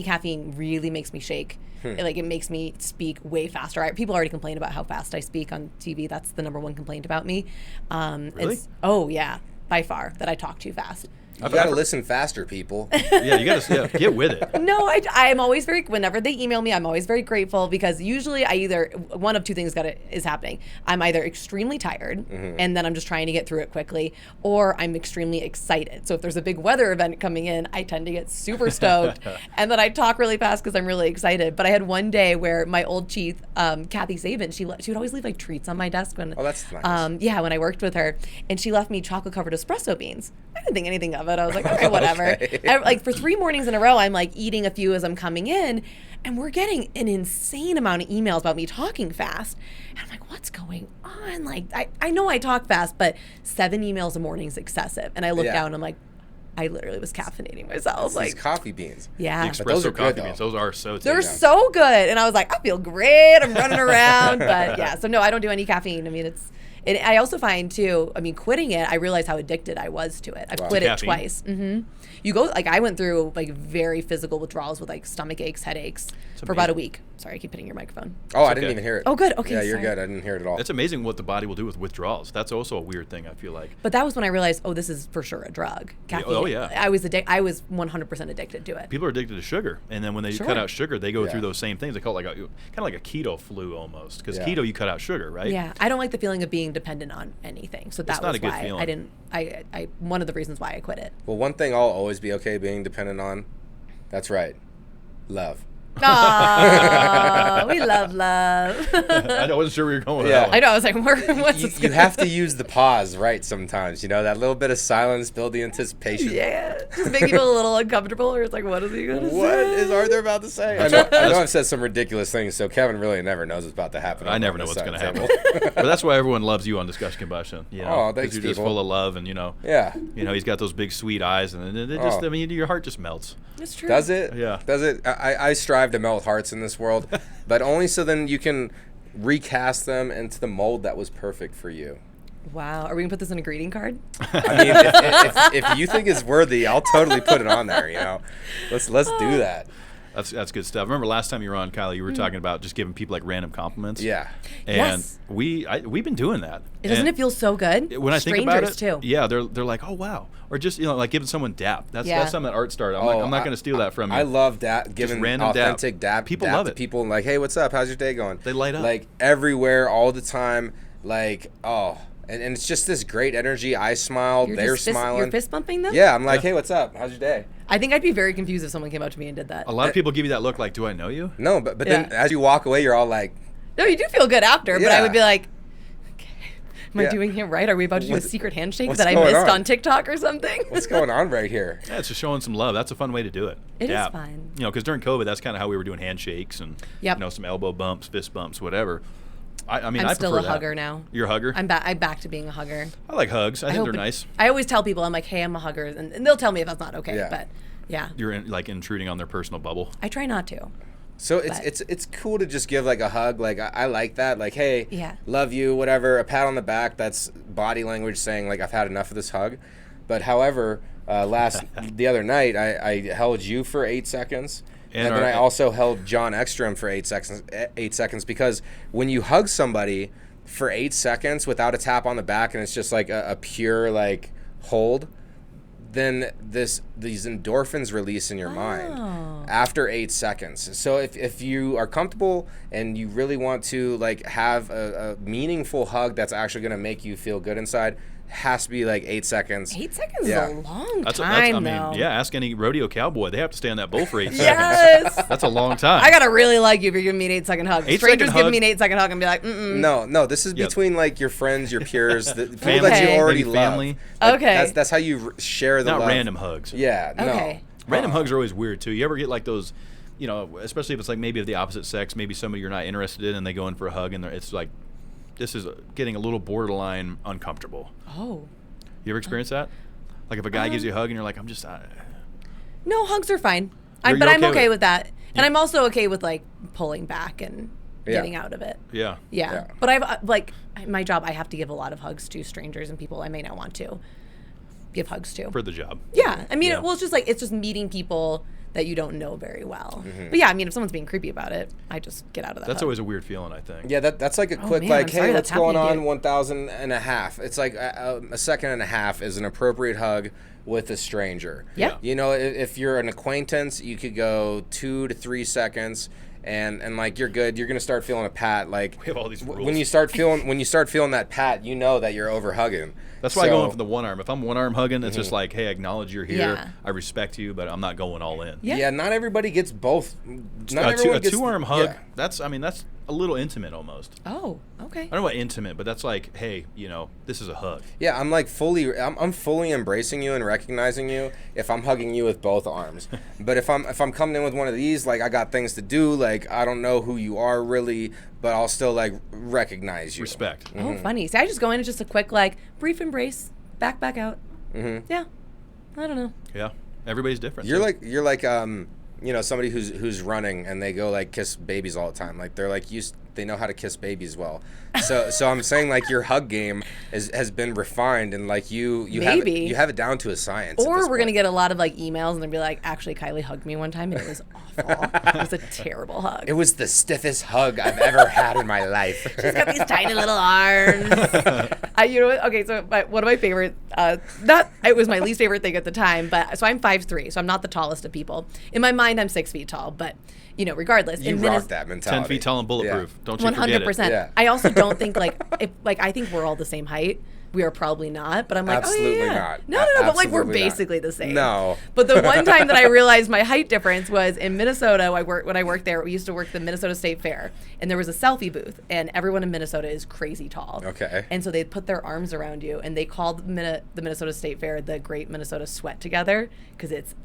caffeine really makes me shake. It makes me speak way faster. People already complain about how fast I speak on TV. That's the number one complaint about me. Really? Oh yeah, by far that I talk too fast. You got to listen faster, people. Yeah, you got to get with it. No, I'm always whenever they email me, I'm always very grateful because usually I either, one of two things is happening. I'm either extremely tired and then I'm just trying to get through it quickly, or I'm extremely excited. So if there's a big weather event coming in, I tend to get super stoked and then I talk really fast because I'm really excited. But I had one day where my old chief, Kathy Saban, she would always leave like treats on my desk when, Oh, that's nice. when I worked with her, and she left me chocolate covered espresso beans. I didn't think anything of it. I was like, okay, whatever. Okay. Like for 3 mornings in a row, I'm like eating a few as I'm coming in, and we're getting an insane amount of emails about me talking fast. And I'm like, what's going on? Like, I know I talk fast, but 7 emails a morning is excessive. And I look Yeah. down, and I'm like, I literally was caffeinating myself. These Like, coffee beans. yeah. The But those are espresso good, coffee though. beans, those are so They're tasty. so good. And I was like, I feel great. I'm running around. But yeah, so no, I don't do any caffeine. I mean, I also find too, quitting it, I realized how addicted I was to it. I've quit it Caffeine? twice. You go, I went through very physical withdrawals with stomach aches, headaches for about a week. Sorry, I keep hitting your microphone. Oh, I didn't okay. even hear it. Oh, good. Okay, Yeah, you're sorry. good. I didn't hear it at all. It's amazing what the body will do with withdrawals. That's also a weird thing, I feel like. But that was when I realized, this is for sure a drug. Caffeine. oh, yeah. I was 100% addicted to it. People are addicted to sugar, and then when they Sure. cut out sugar, they go Yeah. those same things. They call it kind of like a keto flu almost, because Yeah. keto you cut out sugar, right? Yeah, I don't like the feeling of being dependent on anything. So that not was a good why feeling. I didn't. I one of the reasons why I quit it. Well, one thing I'll always be okay being dependent on, that's right, love. Aw, we love love. I wasn't sure where you're going with Yeah. that one. I know. I was like, what's this? You have to use the pause right sometimes. You know, that little bit of silence, build the anticipation. Yeah, just make people a little uncomfortable. Or it's like, what is he gonna say? What is Arthur about to say? I know I've said some ridiculous things, so Kevin really never knows what's about to happen. I never know what's going to happen. But that's why everyone loves you on Discussion Combustion. You know, Oh, 'cause thanks, you're just people. full of love, and Yeah. he's got those big sweet eyes, and it just, Oh. I mean, your heart just melts. It's true. Does it? Yeah. Does it? I strive to melt hearts in this world, but only so then you can recast them into the mold that was perfect for you. Wow. Are we gonna put this in a greeting card? I mean, if you think it's worthy, I'll totally put it on there. You know, let's do that. That's good stuff. Remember last time you were on, Kylie, you were talking about just giving people like random compliments. Yeah. And Yes. we've been doing that. Doesn't it feel so good? When I think about it, too. yeah, they're like, oh wow, or just like giving someone dap. That's Yeah. something that Art started. I'm not going to steal that from you. I love giving random dap. authentic dap. People dap love to it. people like, hey, what's up? How's your day going? They light up. Like everywhere, all the time. Like, oh, and it's just this great energy. I smile, they're smiling. You're fist bumping them? Yeah, I'm like, hey, what's up? How's your day? I think I'd be very confused if someone came up to me and did that. A lot of people give you that look like, do I know you? No, but then Yeah. as you walk away, you're all like, No, you do feel good after, but I Yeah. would be like, okay, am I Yeah. doing it right? Are we about to do a What's- secret handshake what's that I going missed on? on TikTok or something? what's going on right here? Yeah, it's just showing some love. That's a fun way to do it. It is Dap. fun. You know, because during COVID, that's kind of how we were doing handshakes and Yep. some elbow bumps, fist bumps, whatever. I mean, I'm I still prefer a that. hugger now. You're a hugger? I'm back to being a hugger. I like hugs. I think hope they're it- nice. I always tell people, I'm like, hey, I'm a hugger. And they'll tell me if that's not okay. Yeah. But yeah, You're like intruding on their personal bubble. I try not to. So But- it's cool to just give like a hug. Like I like that. Like, hey, Yeah. love you, whatever. A pat on the back. That's body language saying like I've had enough of this hug. But however, the other night I held you for 8 seconds. And then I also held John Ekstrom for 8 seconds. 8 seconds because when you hug somebody for 8 seconds without a tap on the back and it's just like a pure like hold, then these endorphins release in your mind after 8 seconds. So if you are comfortable and you really want to like have a meaningful hug that's actually going to make you feel good inside, has to be like 8 seconds. 8 seconds Yeah. is a long I time, mean, though. yeah, ask any rodeo cowboy. They have to stay on that bull for 8 seconds. Yes. That's a long time. I gotta really like you if you're giving me an 8-second hug. 8-second Strangers give hug- me an 8-second hug and be like, mm-mm. No, this is Yep. between like your friends, your peers, the people Family, that you Okay. already maybe love. family. Like, Okay. That's how you share the Not love. random hugs. Yeah, no. Okay. Random hugs are always weird too. You ever get like those, especially if it's like maybe of the opposite sex, maybe somebody you're not interested in, and they go in for a hug, and it's like, this is getting a little borderline uncomfortable. Oh. You ever experienced that? Like if a guy gives you a hug and you're like, I'm just. No, hugs are fine. You're But I'm okay okay with with that. And I'm also okay with like pulling back and Yeah. getting out of it. Yeah. Yeah. But I've like my job, I have to give a lot of hugs to strangers and people I may not want to give hugs to. For the job. Yeah. I mean, Yeah. well, it's just meeting people that you don't know very well. Mm-hmm. But yeah, I mean, if someone's being creepy about it, I just get out of that. That's hug. always a weird feeling, I think. Yeah, that's like a quick man, like, I'm sorry hey, that's what's going happening to on? you. 1,000 and a half. It's like a second and a half is an appropriate hug with a stranger. Yeah. You know, if you're an acquaintance, you could go 2 to 3 seconds. And like you're good, you're gonna start feeling a pat. Like We have all these rules. when you start feeling that pat, you know that you're over hugging. That's why I go in for the one arm. If I'm one arm hugging, it's just like, hey, I acknowledge you're here. Yeah. I respect you, but I'm not going all in. Yeah. Yeah, not everybody gets both. Not A everyone gets two-arm hug, yeah. that's a little intimate almost. Oh, okay. I don't know what intimate, but that's like, hey, this is a hug. Yeah, I'm like I'm fully embracing you and recognizing you if I'm hugging you with both arms. But if I'm coming in with one of these, like I got things to do, like I don't know who you are really, but I'll still like recognize you. Respect. Oh, funny. See, I just go in and just a quick like brief embrace, back out. Mm-hmm. Yeah. I don't know. Yeah. Everybody's different. You're too. like somebody who's running and they go like kiss babies all the time. Like they're like they know how to kiss babies well. So I'm saying like your hug game has been refined and like you Maybe. have it down to a science. Or we're gonna get a lot of like emails and they'll be like, actually, Kylie hugged me one time and it was awful. It was a terrible hug. It was the stiffest hug I've ever had in my life. She's got these tiny little arms. You know what? Okay, so one of my favorite, it was my least favorite thing at the time, but so I'm 5'3", so I'm not the tallest of people. In my mind, I'm 6 feet tall, but regardless. You in rock that mentality. 10 feet tall and bulletproof. Yeah. Don't you forget it. 100%. Yeah. I also don't think I think we're all the same height. we are probably not. But I'm like, Absolutely oh, yeah. not. No, but like we're Absolutely not. basically the same. No. But the one time that I realized my height difference was in Minnesota. When I worked there, we used to work the Minnesota State Fair, and there was a selfie booth, and everyone in Minnesota is crazy tall. Okay. And so they'd put their arms around you, and they called the Minnesota State Fair the Great Minnesota Sweat Together because it's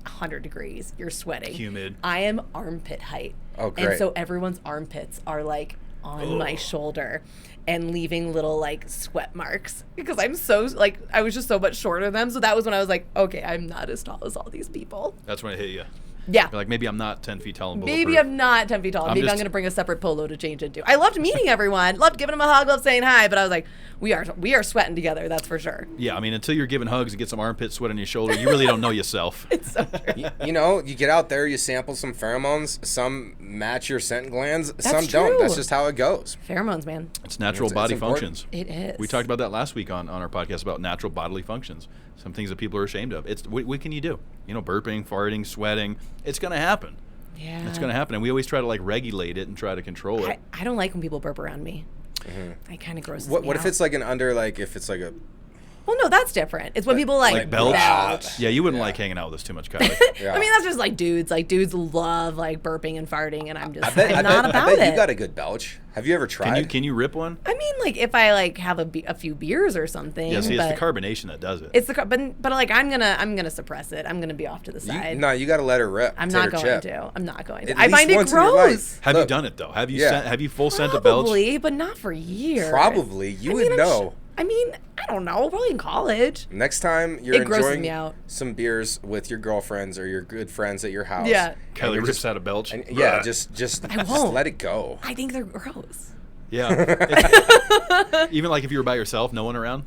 100 degrees. You're sweating. Humid. I am armpit height. Oh, great. And so everyone's armpits are like on my shoulder and leaving little like sweat marks because I'm so like I was just so much shorter than them. So that was when I was like, okay, I'm not as tall as all these people. That's when it hit you. Yeah. You're like, maybe I'm not 10 feet tall and Maybe bulletproof. I'm not 10 feet tall. Maybe I'm just- going to bring a separate polo to change into. I loved meeting everyone. Loved giving them a hug. Loved saying hi. But I was like, we are sweating together. That's for sure. Yeah, I mean, until you're giving hugs and get some armpit sweat on your shoulder, you really don't know yourself. It's so true. You know, you get out there, you sample some pheromones. Some match your scent glands, some true. don't. That's just how it goes. Pheromones, man. It's natural It's body important. functions. It is. We talked about that last week on our podcast about natural bodily functions. Some things that people are ashamed of. It's what can you do? You know, burping, farting, sweating. It's going to happen. Yeah. It's going to happen. And we always try to like regulate it and try to control it. I don't like when people burp around me. I kind of grosses me What if out. it's like an under, like if it's like a Well, no, that's different. It's when people like belch? belch. Yeah, you wouldn't like hanging out with us too much, Kylie. Yeah. I mean, that's just like dudes. Like dudes love like burping and farting, and I'm just I not bet, about I bet it. you got a good belch. Have you ever tried? Can you rip one? I mean, like if I like have a few beers or something. Yeah, see, it's but the carbonation that does it. It's the but like I'm gonna suppress it. I'm gonna be off to the side. No, you got to let her rip. I'm Take not her going chip. to. I'm not going to. At I least find it once in your gross. life. Have you Look, done it though? Have you yeah. have you full sent a belch? Probably, but not for years. Probably. You would I'm know. I mean, I don't know. Probably in college. Next time you're It grosses enjoying me out. some beers with your girlfriends or your good friends at your house. Yeah. and Kylie you're rips just- out a belch. And, yeah, Bruh. just I won't. let it go. I think they're gross. Yeah. Even like if you were by yourself, no one around,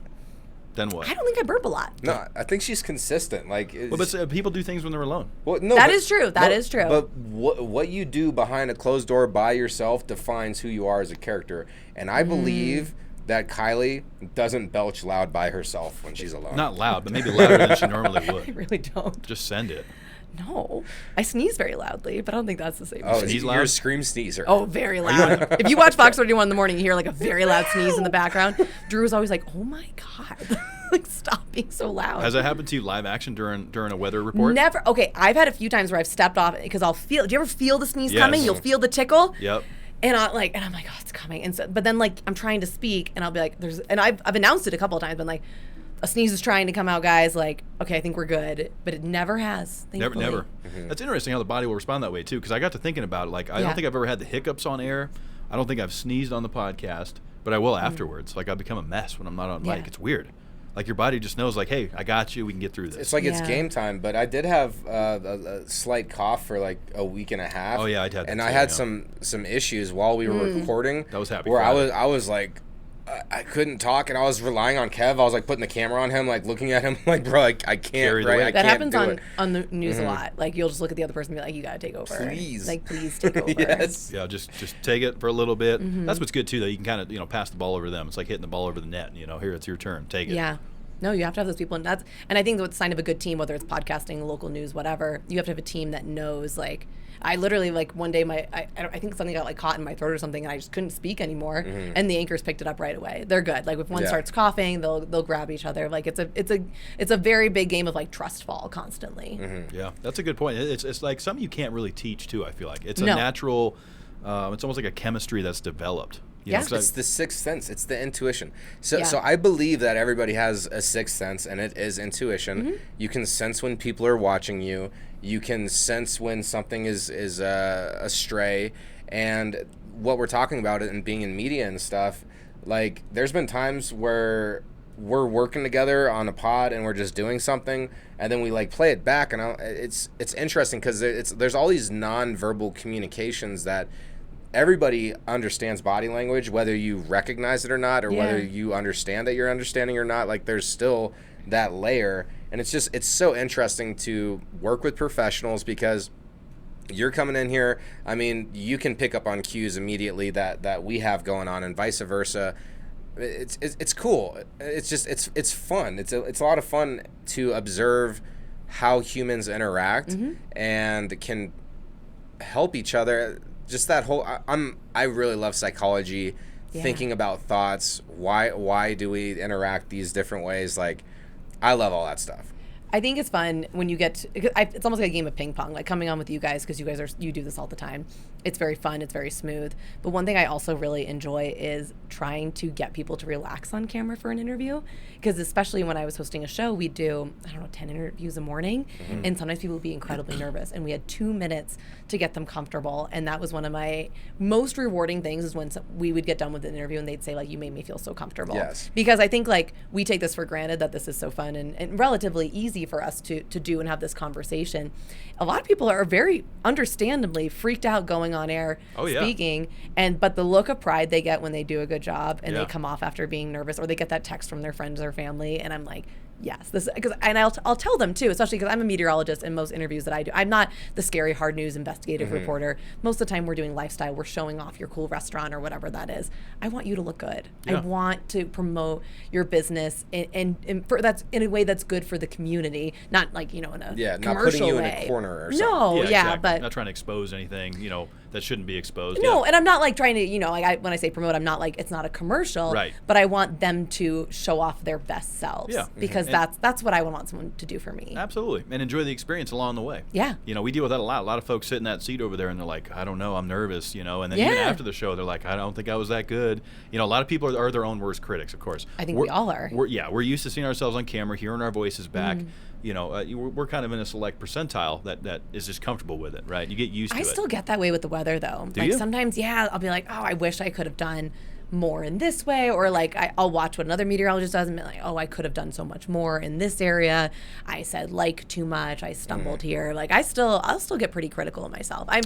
then what? I don't think I burp a lot. No, I think she's consistent. Like, Well, but people do things when they're alone. well, no, That but- is true. That is true. But what you do behind a closed door by yourself defines who you are as a character. And I believe that Kylie doesn't belch loud by herself when she's alone. Not loud, but maybe louder than she normally I would. really don't. Just send it. No. I sneeze very loudly, but I don't think that's the same. Oh, thing. Sneeze you're a loud? scream sneezer. Oh, very loud. If you watch Fox31 in the morning, you hear like a very loud sneeze in the background. Drew was always like, "Oh my god, like stop being so loud." Has that happened to you live action during a weather report? Never. Okay, I've had a few times where I've stepped off because I'll feel. Do you ever feel the sneeze Yes. coming? You'll feel the tickle. Yep. And I'm like, oh, it's coming. And so, but then like I'm trying to speak, and I'll be like, and I've announced it a couple of times, been like, a sneeze is trying to come out, guys. Like, okay, I think we're good, but it never has. Never. Thankfully. That's interesting how the body will respond that way too. Because I got to thinking about it. Like, I Yeah. don't think I've ever had the hiccups on air. I don't think I've sneezed on the podcast, but I will afterwards. Like, I become a mess when I'm not on mic. Yeah. It's weird. Like your body just knows, like, hey, I got you. We can get through this. It's like it's Yeah. game time, but I did have a slight cough for like a week and a half. Oh, yeah, I'd had that and too, I had yeah. some issues while we were recording. That was happy Where Friday. I was like, I couldn't talk, and I was relying on Kev. I was like putting the camera on him, like looking at him, like, bro, I can't, Carried right? away. I That can't happens do on it. on the news a lot. Like you'll just look at the other person and be like, you gotta take over. Please. Like please take over. Yes. Yeah, just take it for a little bit. That's what's good too, though. You can kind of pass the ball over them. It's like hitting the ball over the net. Here, it's your turn. Take it. Yeah. No, you have to have those people, and I think that's a sign of a good team, whether it's podcasting, local news, whatever. You have to have a team that knows. Like, I literally like one day I think something got like caught in my throat or something, and I just couldn't speak anymore. And the anchors picked it up right away. They're good. Like if one Yeah. starts coughing, they'll grab each other. Like it's a very big game of like trust fall constantly. Yeah, that's a good point. It's like something you can't really teach too. I feel like it's a No. natural. It's almost like a chemistry that's developed. Yeah. It's like- It's the sixth sense. It's the intuition. So, Yeah. so I believe that everybody has a sixth sense, and it is intuition. Mm-hmm. You can sense when people are watching you. You can sense when something is astray. And what we're talking about and being in media and stuff, like there's been times where we're working together on a pod and we're just doing something, and then we like play it back, and it's interesting because there's all these nonverbal communications that everybody understands body language, whether you recognize it or not, or Yeah. whether you understand that you're understanding or not. Like there's still that layer, and it's so interesting to work with professionals because you're coming in here. I mean, you can pick up on cues immediately that we have going on, and vice versa. It's cool. It's fun. It's a lot of fun to observe how humans interact and can help each other. Just that whole I really love psychology thinking about thoughts. Why do we interact these different ways? Like, I love all that stuff. I think it's fun when you get it's almost like a game of ping pong, like coming on with you guys, because you do this all the time. It's very fun. It's very smooth. But one thing I also really enjoy is trying to get people to relax on camera for an interview, because especially when I was hosting a show, we'd do, 10 interviews a morning, and sometimes people would be incredibly nervous, and we had 2 minutes to get them comfortable. And that was one of my most rewarding things, is when we would get done with an interview and they'd say, like, you made me feel so comfortable. Yes. Because I think, like, we take this for granted that this is so fun and relatively easy for us to do and have this conversation. A lot of people are very understandably freaked out going on air speaking, but the look of pride they get when they do a good job and they come off after being nervous, or they get that text from their friends or family, and I'm like, yes, I'll tell them too, especially because I'm a meteorologist, and most interviews that I do, I'm not the scary hard news investigative reporter. Most of the time we're doing lifestyle, we're showing off your cool restaurant or whatever that is. I want you to look good. I want to promote your business and that's in a way that's good for the community, not like, in a not commercial putting you way. in a corner or something. No, exactly. but not trying to expose anything, that shouldn't be exposed. No, and I'm not like trying to, when I say promote, I'm not like, it's not a commercial, right? But I want them to show off their best selves, because that's what I would want someone to do for me. Absolutely, and enjoy the experience along the way. Yeah, we deal with that a lot. A lot of folks sit in that seat over there, and they're like, I don't know, I'm nervous, and then even after the show, they're like, I don't think I was that good. A lot of people are their own worst critics, of course. I think we all are. We're used to seeing ourselves on camera, hearing our voices back. We're kind of in a select percentile that is just comfortable with it, right? You get used to it. I still get that way with the weather, though. Do you? Sometimes, I'll be like, oh, I wish I could have done more in this way, or like I'll watch what another meteorologist does and be like, oh, I could have done so much more in this area. I said too much. I stumbled here. Like I'll still get pretty critical of myself. I'm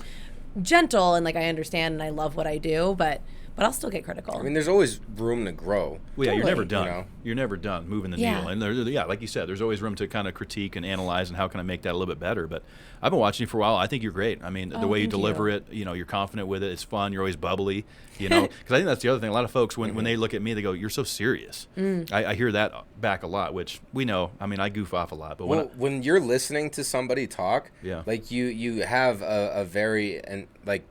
gentle and I understand and I love what I do, but I'll still get critical. I mean, there's always room to grow. Well, you're never done. You're never done moving the needle. And like you said, there's always room to kind of critique and analyze and how can I make that a little bit better. But I've been watching you for a while. I think you're great. I mean, the way you deliver it, you're confident with it. It's fun. You're always bubbly, because I think that's the other thing. A lot of folks, when they look at me, they go, you're so serious. I hear that back a lot, which we know. I mean, I goof off a lot. But when you're listening to somebody talk, you have a very, and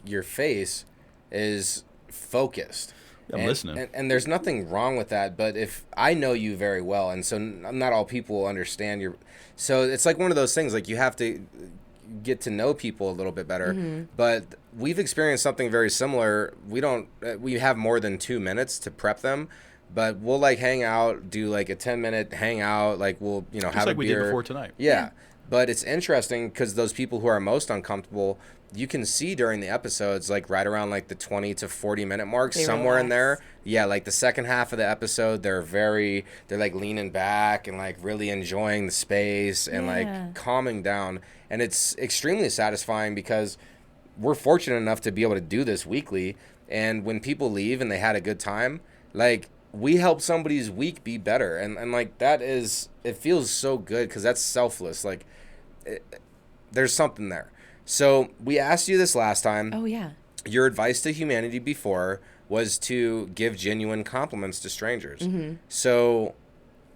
your face is focused. I'm listening. And there's nothing wrong with that, but if I know you very well, and so not all people will understand your, so it's like one of those things, you have to get to know people a little bit better, but we've experienced something very similar. We have more than 2 minutes to prep them, but we'll hang out, do a 10-minute hangout, we'll, just have a beer. We did before tonight. Yeah. But it's interesting because those people who are most uncomfortable, you can see during the episodes, right around the 20 to 40 minute mark, somewhere in there. Yeah, the second half of the episode, they're leaning back and really enjoying the space and calming down. And it's extremely satisfying because we're fortunate enough to be able to do this weekly. And when people leave and they had a good time, we help somebody's week be better. And that is, it feels so good because that's selfless. There's something there. So we asked you this last time. Oh, yeah. Your advice to humanity before was to give genuine compliments to strangers. So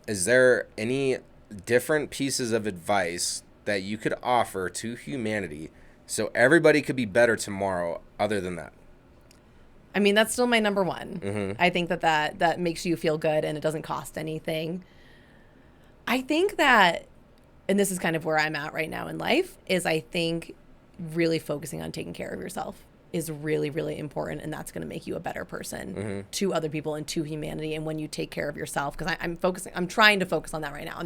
is there any different pieces of advice that you could offer to humanity so everybody could be better tomorrow other than that? I mean, that's still my number one. I think that makes you feel good and it doesn't cost anything. I think that, and this is kind of where I'm at right now in life, is I think really focusing on taking care of yourself is really, really important, and that's going to make you a better person to other people and to humanity. And when you take care of yourself, because I'm trying to focus on that right now.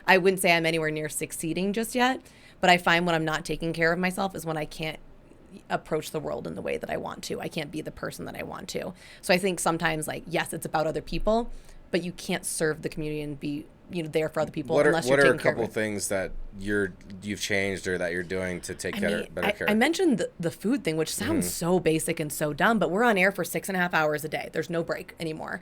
I wouldn't say I'm anywhere near succeeding just yet, but I find when I'm not taking care of myself is when I can't approach the world in the way that I want to. I can't be the person that I want to. So I think sometimes yes, it's about other people, but you can't serve the community and be there for other people unless you're taking care of it. What are a couple things that you've changed or that you're doing to take better care? I mentioned the food thing, which sounds so basic and so dumb, but we're on air for 6.5 hours a day. There's no break anymore.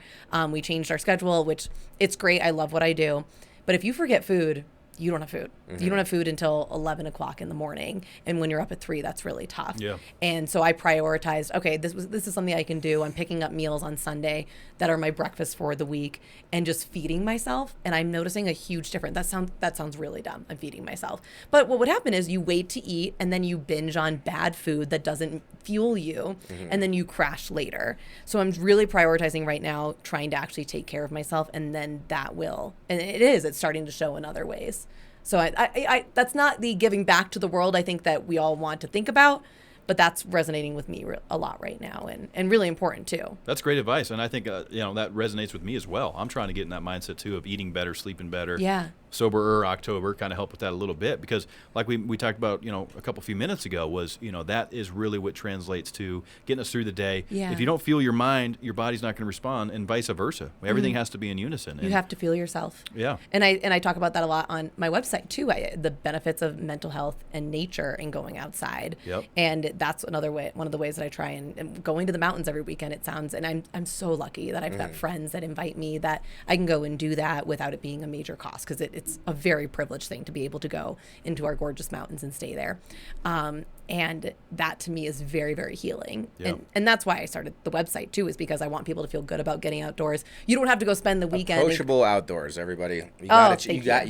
We changed our schedule, which it's great. I love what I do. But if you forget food, you don't have food. You don't have food until 11 o'clock in the morning. And when you're up at 3, that's really tough. Yeah. And so I prioritized, okay, this is something I can do. I'm picking up meals on Sunday that are my breakfast for the week and just feeding myself. And I'm noticing a huge difference. That sounds really dumb. I'm feeding myself. But what would happen is you wait to eat and then you binge on bad food that doesn't fuel you. And then you crash later. So I'm really prioritizing right now, trying to actually take care of myself. And then that will, and it's starting to show in other ways. So I that's not the giving back to the world I think that we all want to think about, but that's resonating with me a lot right now and really important too. That's great advice. And I think, that resonates with me as well. I'm trying to get in that mindset too of eating better, sleeping better. Yeah. Soberer October kind of help with that a little bit because like we talked about, a few minutes ago was, that is really what translates to getting us through the day. Yeah. If you don't feel your mind, your body's not going to respond and vice versa. Everything has to be in unison. You have to feel yourself. Yeah. And I talk about that a lot on my website too. The benefits of mental health and nature and going outside. Yep. And that's one of the ways that I try and going to the mountains every weekend. It sounds, and I'm so lucky that I've got friends that invite me that I can go and do that without it being a major cost because it's a very privileged thing to be able to go into our gorgeous mountains and stay there. And that to me is very, very healing. Yeah. And that's why I started the website too, is because I want people to feel good about getting outdoors. You don't have to go spend the weekend. Approachable Outdoors, everybody. You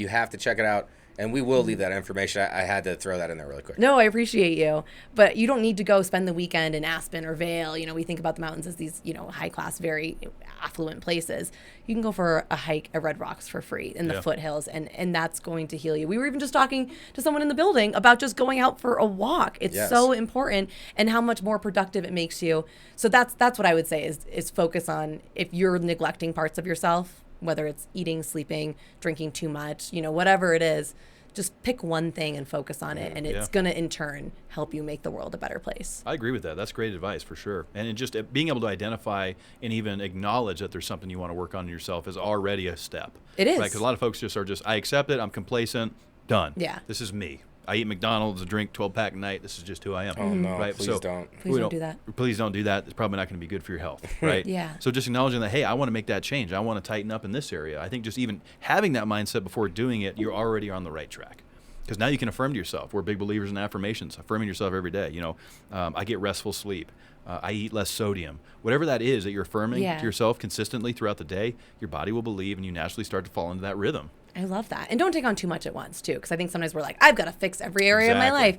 have to check it out. And we will leave that information. I had to throw that in there really quick. No, I appreciate you. But you don't need to go spend the weekend in Aspen or Vail. We think about the mountains as these, high class, very affluent places. You can go for a hike at Red Rocks for free in the foothills, and that's going to heal you. We were even just talking to someone in the building about just going out for a walk. It's so important, and how much more productive it makes you. So that's what I would say is focus on if you're neglecting parts of yourself, whether it's eating, sleeping, drinking too much, whatever it is, just pick one thing and focus on it, and it's going to in turn help you make the world a better place. I agree with that. That's great advice for sure. And just being able to identify and even acknowledge that there's something you want to work on in yourself is already a step. It is. Right? Because a lot of folks I accept it, I'm complacent, done. Yeah. This is me. I eat McDonald's, drink 12-pack a night. This is just who I am. Oh, no, right? please don't. Please don't do that. Please don't do that. It's probably not going to be good for your health, right? Yeah. So just acknowledging that, hey, I want to make that change. I want to tighten up in this area. I think just even having that mindset before doing it, you're already on the right track. Because now you can affirm to yourself. We're big believers in affirmations, affirming yourself every day. I get restful sleep. I eat less sodium. Whatever that is that you're affirming to yourself consistently throughout the day, your body will believe, and you naturally start to fall into that rhythm. I love that. And don't take on too much at once, too, because I think sometimes we're like, I've got to fix every area of my life.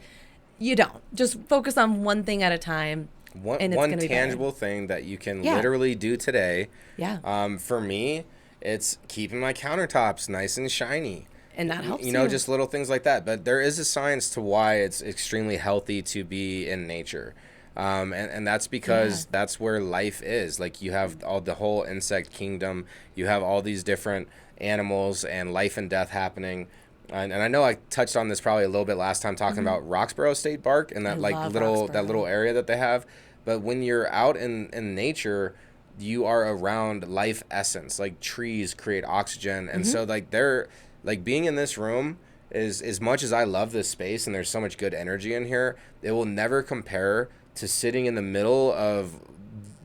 You don't. Just focus on one thing at a time. One tangible thing that you can literally do today. Yeah. For me, it's keeping my countertops nice and shiny. And that helps you. Just little things like that. But there is a science to why it's extremely healthy to be in nature. And that's because that's where life is. Like you have the whole insect kingdom. You have all these different animals and life and death happening. And I know I touched on this probably a little bit last time talking about Roxborough State Park and that little area that they have. But when you're out in nature, you are around life essence. Like trees create oxygen. And so like being in this room is, as much as I love this space and there's so much good energy in here, it will never compare to sitting in the middle of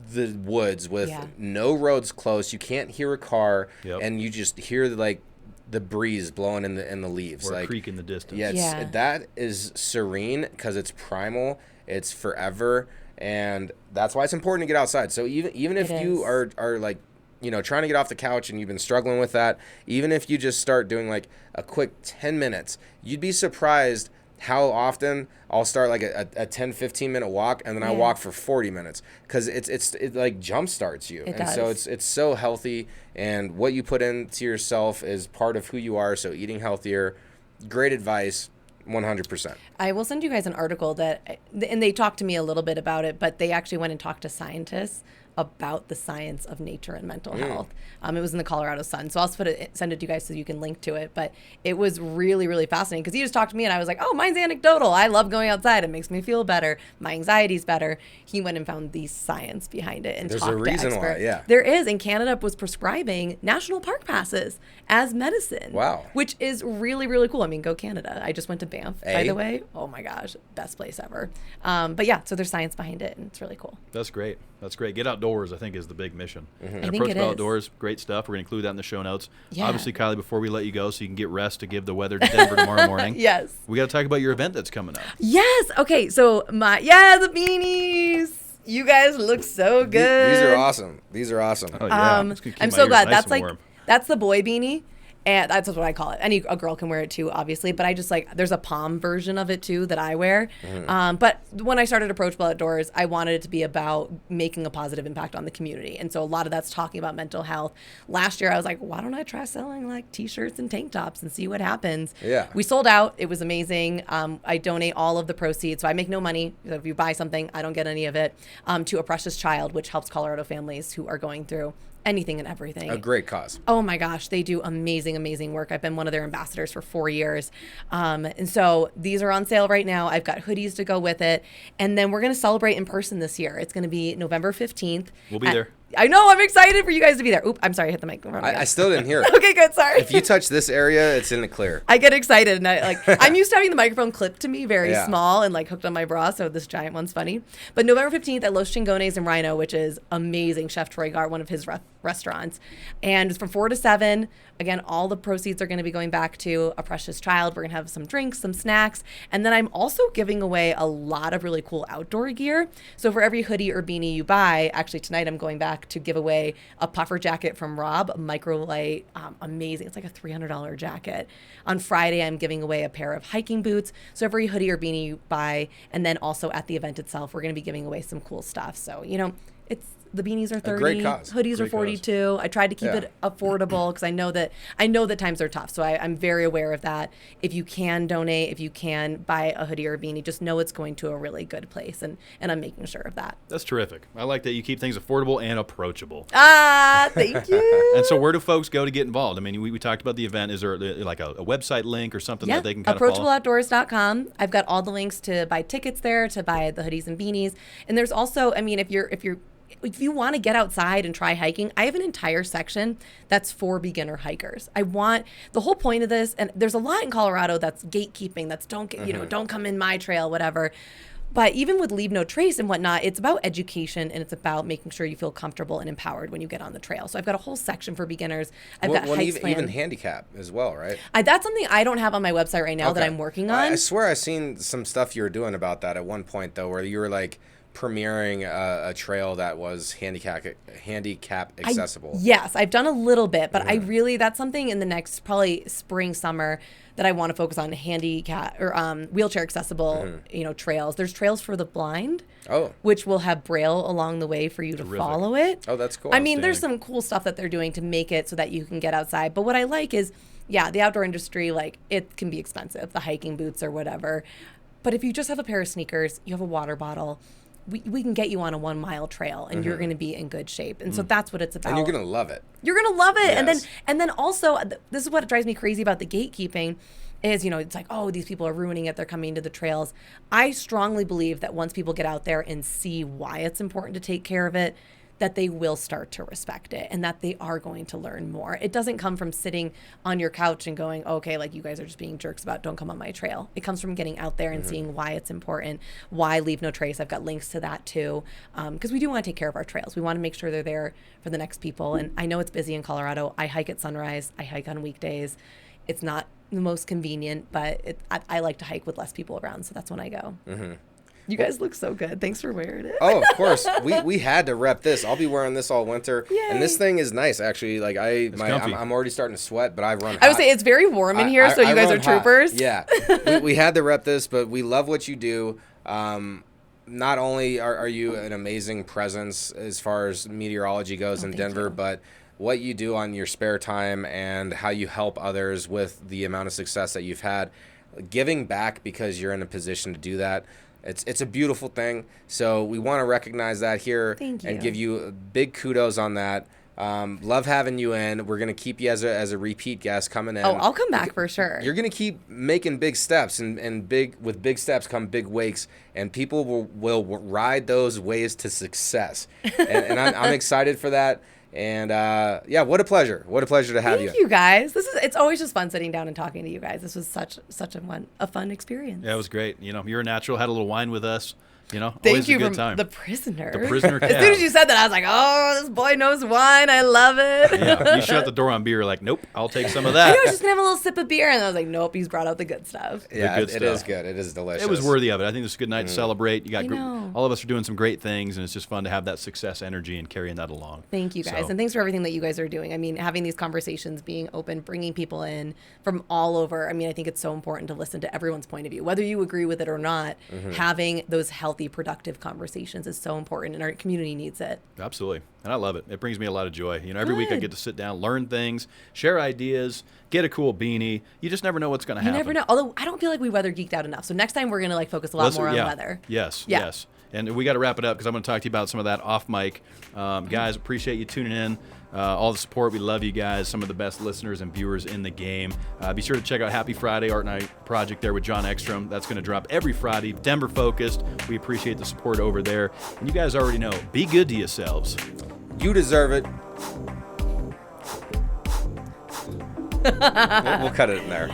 the woods with no roads close. You can't hear a car, and you just hear the breeze blowing in the leaves, or a creek in the distance. That is serene because it's primal, it's forever, and that's why it's important to get outside. So even if you are like, trying to get off the couch and you've been struggling with that, even if you just start doing like a quick 10 minutes, you'd be surprised how often I'll start like a 10, 15 minute walk and then I walk for 40 minutes because it like jump starts you. So it's so healthy, and what you put into yourself is part of who you are. So eating healthier, great advice. 100%. I will send you guys an article and they talked to me a little bit about it, but they actually went and talked to scientists about the science of nature and mental health. It was in the Colorado Sun. So I'll send it to you guys so you can link to it. But it was really, really fascinating because he just talked to me and I was like, oh, mine's anecdotal. I love going outside. It makes me feel better. My anxiety's better. He went and found the science behind it and There's talked a reason to experts. why, There is. And Canada was prescribing national park passes as medicine. Wow. Which is really, really cool. I mean, go Canada. I just went to Banff, by the way. Oh my gosh, best place ever. But yeah, so there's science behind it and it's really cool. That's great. Get outdoors. Outdoors, I think, is the big mission. I And think it Approachable is. Outdoors, great stuff. We're going to include that in the show notes. Yeah. Obviously, Kylie, before we let you go so you can get rest to give the weather to Denver tomorrow morning, Yes. we got to talk about your event that's coming up. Yes. Okay. So the beanies. You guys look so good. These are awesome. These are awesome. Oh, yeah. It's gonna keep I'm my so ears glad. nice That's and like warm. that's the boy beanie. And that's what I call it. A girl can wear it too, obviously. But I just there's a palm version of it too that I wear. But when I started Approachable Outdoors, I wanted it to be about making a positive impact on the community. And so a lot of that's talking about mental health. Last year, I was like, why don't I try selling like t-shirts and tank tops and see what happens? Yeah. We sold out. It was amazing. I donate all of the proceeds. So I make no money. If you buy something, I don't get any of it, to A Precious Child, which helps Colorado families who are going through anything and everything. A great cause. Oh my gosh, they do amazing work. I've been one of their ambassadors for 4 years. And so these are on sale right now. I've got hoodies to go with it. And then we're going to celebrate in person this year. It's going to be November 15th. We'll be there. I know. I'm excited for you guys to be there. Oop, I'm sorry. I hit the mic. I still didn't hear it. Okay, good. Sorry. If you touch this area, it's in the clear. I get excited, and I'm used to having the microphone clipped to me very Yeah. small and hooked on my bra, so this giant one's funny. But November 15th at Los Chingones in Rhino, which is amazing. Chef Troy Gart, one of his restaurants, and it's from 4 to 7. Again, all the proceeds are going to be going back to A Precious Child. We're going to have some drinks, some snacks, and then I'm also giving away a lot of really cool outdoor gear. So for every hoodie or beanie you buy, actually tonight I'm going back to give away a puffer jacket from Rob, a microlight, amazing. It's like a $300 jacket. On Friday, I'm giving away a pair of hiking boots. So every hoodie or beanie you buy, and then also at the event itself, we're going to be giving away some cool stuff. So, it's the beanies are 30, great cause. hoodies are 42. I tried to keep it affordable because I know that times are tough. So I'm very aware of that. If you can donate, if you can buy a hoodie or a beanie, just know it's going to a really good place, and I'm making sure of that. That's terrific. I like that you keep things affordable and approachable. Thank you. And so where do folks go to get involved? I mean, we talked about the event. Is there like a website link or something that they can kind of follow? ApproachableOutdoors.com. I've got all the links to buy tickets there, to buy the hoodies and beanies. And there's also, if you want to get outside and try hiking, I have an entire section that's for beginner hikers. The whole point of this, and there's a lot in Colorado that's gatekeeping, that's don't come in my trail, whatever. But even with Leave No Trace and whatnot, it's about education, and it's about making sure you feel comfortable and empowered when you get on the trail. So I've got a whole section for beginners. I've got hikes even handicap as well, right? That's something I don't have on my website right now that I'm working on. I swear I've seen some stuff you were doing about that at one point, though, where you were premiering a trail that was handicap accessible. Yes, I've done a little bit, but that's something in the next probably spring, summer that I want to focus on, handicap or wheelchair accessible, trails. There's trails for the blind, which will have Braille along the way for you to follow it. Oh, that's cool. I mean, there's some cool stuff that they're doing to make it so that you can get outside. But what I like is, the outdoor industry, it can be expensive, the hiking boots or whatever. But if you just have a pair of sneakers, you have a water bottle, we can get you on a 1 mile trail, and you're going to be in good shape. And so that's what it's about. And you're going to love it. You're going to love it. Yes. And then also, this is what drives me crazy about the gatekeeping is, it's like, oh, these people are ruining it. They're coming to the trails. I strongly believe that once people get out there and see why it's important to take care of it, that they will start to respect it, and that they are going to learn more. It doesn't come from sitting on your couch and going, okay, you guys are just being jerks about don't come on my trail. It comes from getting out there and seeing why it's important, why Leave No Trace. I've got links to that too, because we do want to take care of our trails. We want to make sure they're there for the next people. And I know it's busy in Colorado. I hike at sunrise. I hike on weekdays. It's not the most convenient, but I like to hike with less people around, so that's when I go. You guys look so good. Thanks for wearing it. Oh, of course. We had to rep this. I'll be wearing this all winter. Yay. And this thing is nice, actually. I'm already starting to sweat, but I run hot. I would say it's very warm in here, so you guys are troopers. Yeah. we had to rep this, but we love what you do. Not only are you an amazing presence as far as meteorology goes in Denver, but what you do on your spare time and how you help others with the amount of success that you've had. Giving back because you're in a position to do that. It's a beautiful thing. So we want to recognize that here and give you big kudos on that. Love having you in. We're going to keep you as a repeat guest coming in. Oh, I'll come back for sure. You're going to keep making big steps, and with big steps come big wakes, and people will ride those waves to success. And I'm excited for that. And what a pleasure! What a pleasure to have you. Thank you guys. It's always just fun sitting down and talking to you guys. This was such a fun experience. Yeah, it was great. You're a natural. Had a little wine with us. You know, Thank always you a good from time. the prisoner. The prisoner As soon cab. as you said that, I was like, oh, this boy knows wine. I love it. Yeah, you shut the door on beer, like, nope, I'll take some of I that. knew I was just going to have a little sip of beer. And I was like, nope, he's brought out the good stuff. Yeah, good it is stuff. good. It is delicious. It was worthy of it. I think this is a good night to celebrate. You got I know. all of us are doing some great things, and it's just fun to have that success energy and carrying that along. Thank you guys. So- And thanks for everything that you guys are doing. I mean, having these conversations, being open, bringing people in from all over. I mean, I think it's so important to listen to everyone's point of view. Whether you agree with it or not, having those healthy, productive conversations is so important, and our community needs it. Absolutely. And I love it. It brings me a lot of joy. You know, every week I Good. get to sit down, learn things, share ideas, get a cool beanie. You just never know what's going to You happen. never know. Although I don't feel like we weather geeked out enough. So next time we're going to like focus a lot more on weather. Yes, Yeah. yes. And we got to wrap it up because I'm going to talk to you about some of that off mic. Guys, appreciate you tuning in. All the support. We love you guys. Some of the best listeners and viewers in the game. Be sure to check out Happy Friday Art Night Project there with John Ekstrom. That's going to drop every Friday. Denver focused. We appreciate the support over there. And you guys already know, be good to yourselves. You deserve it. We'll cut it in there.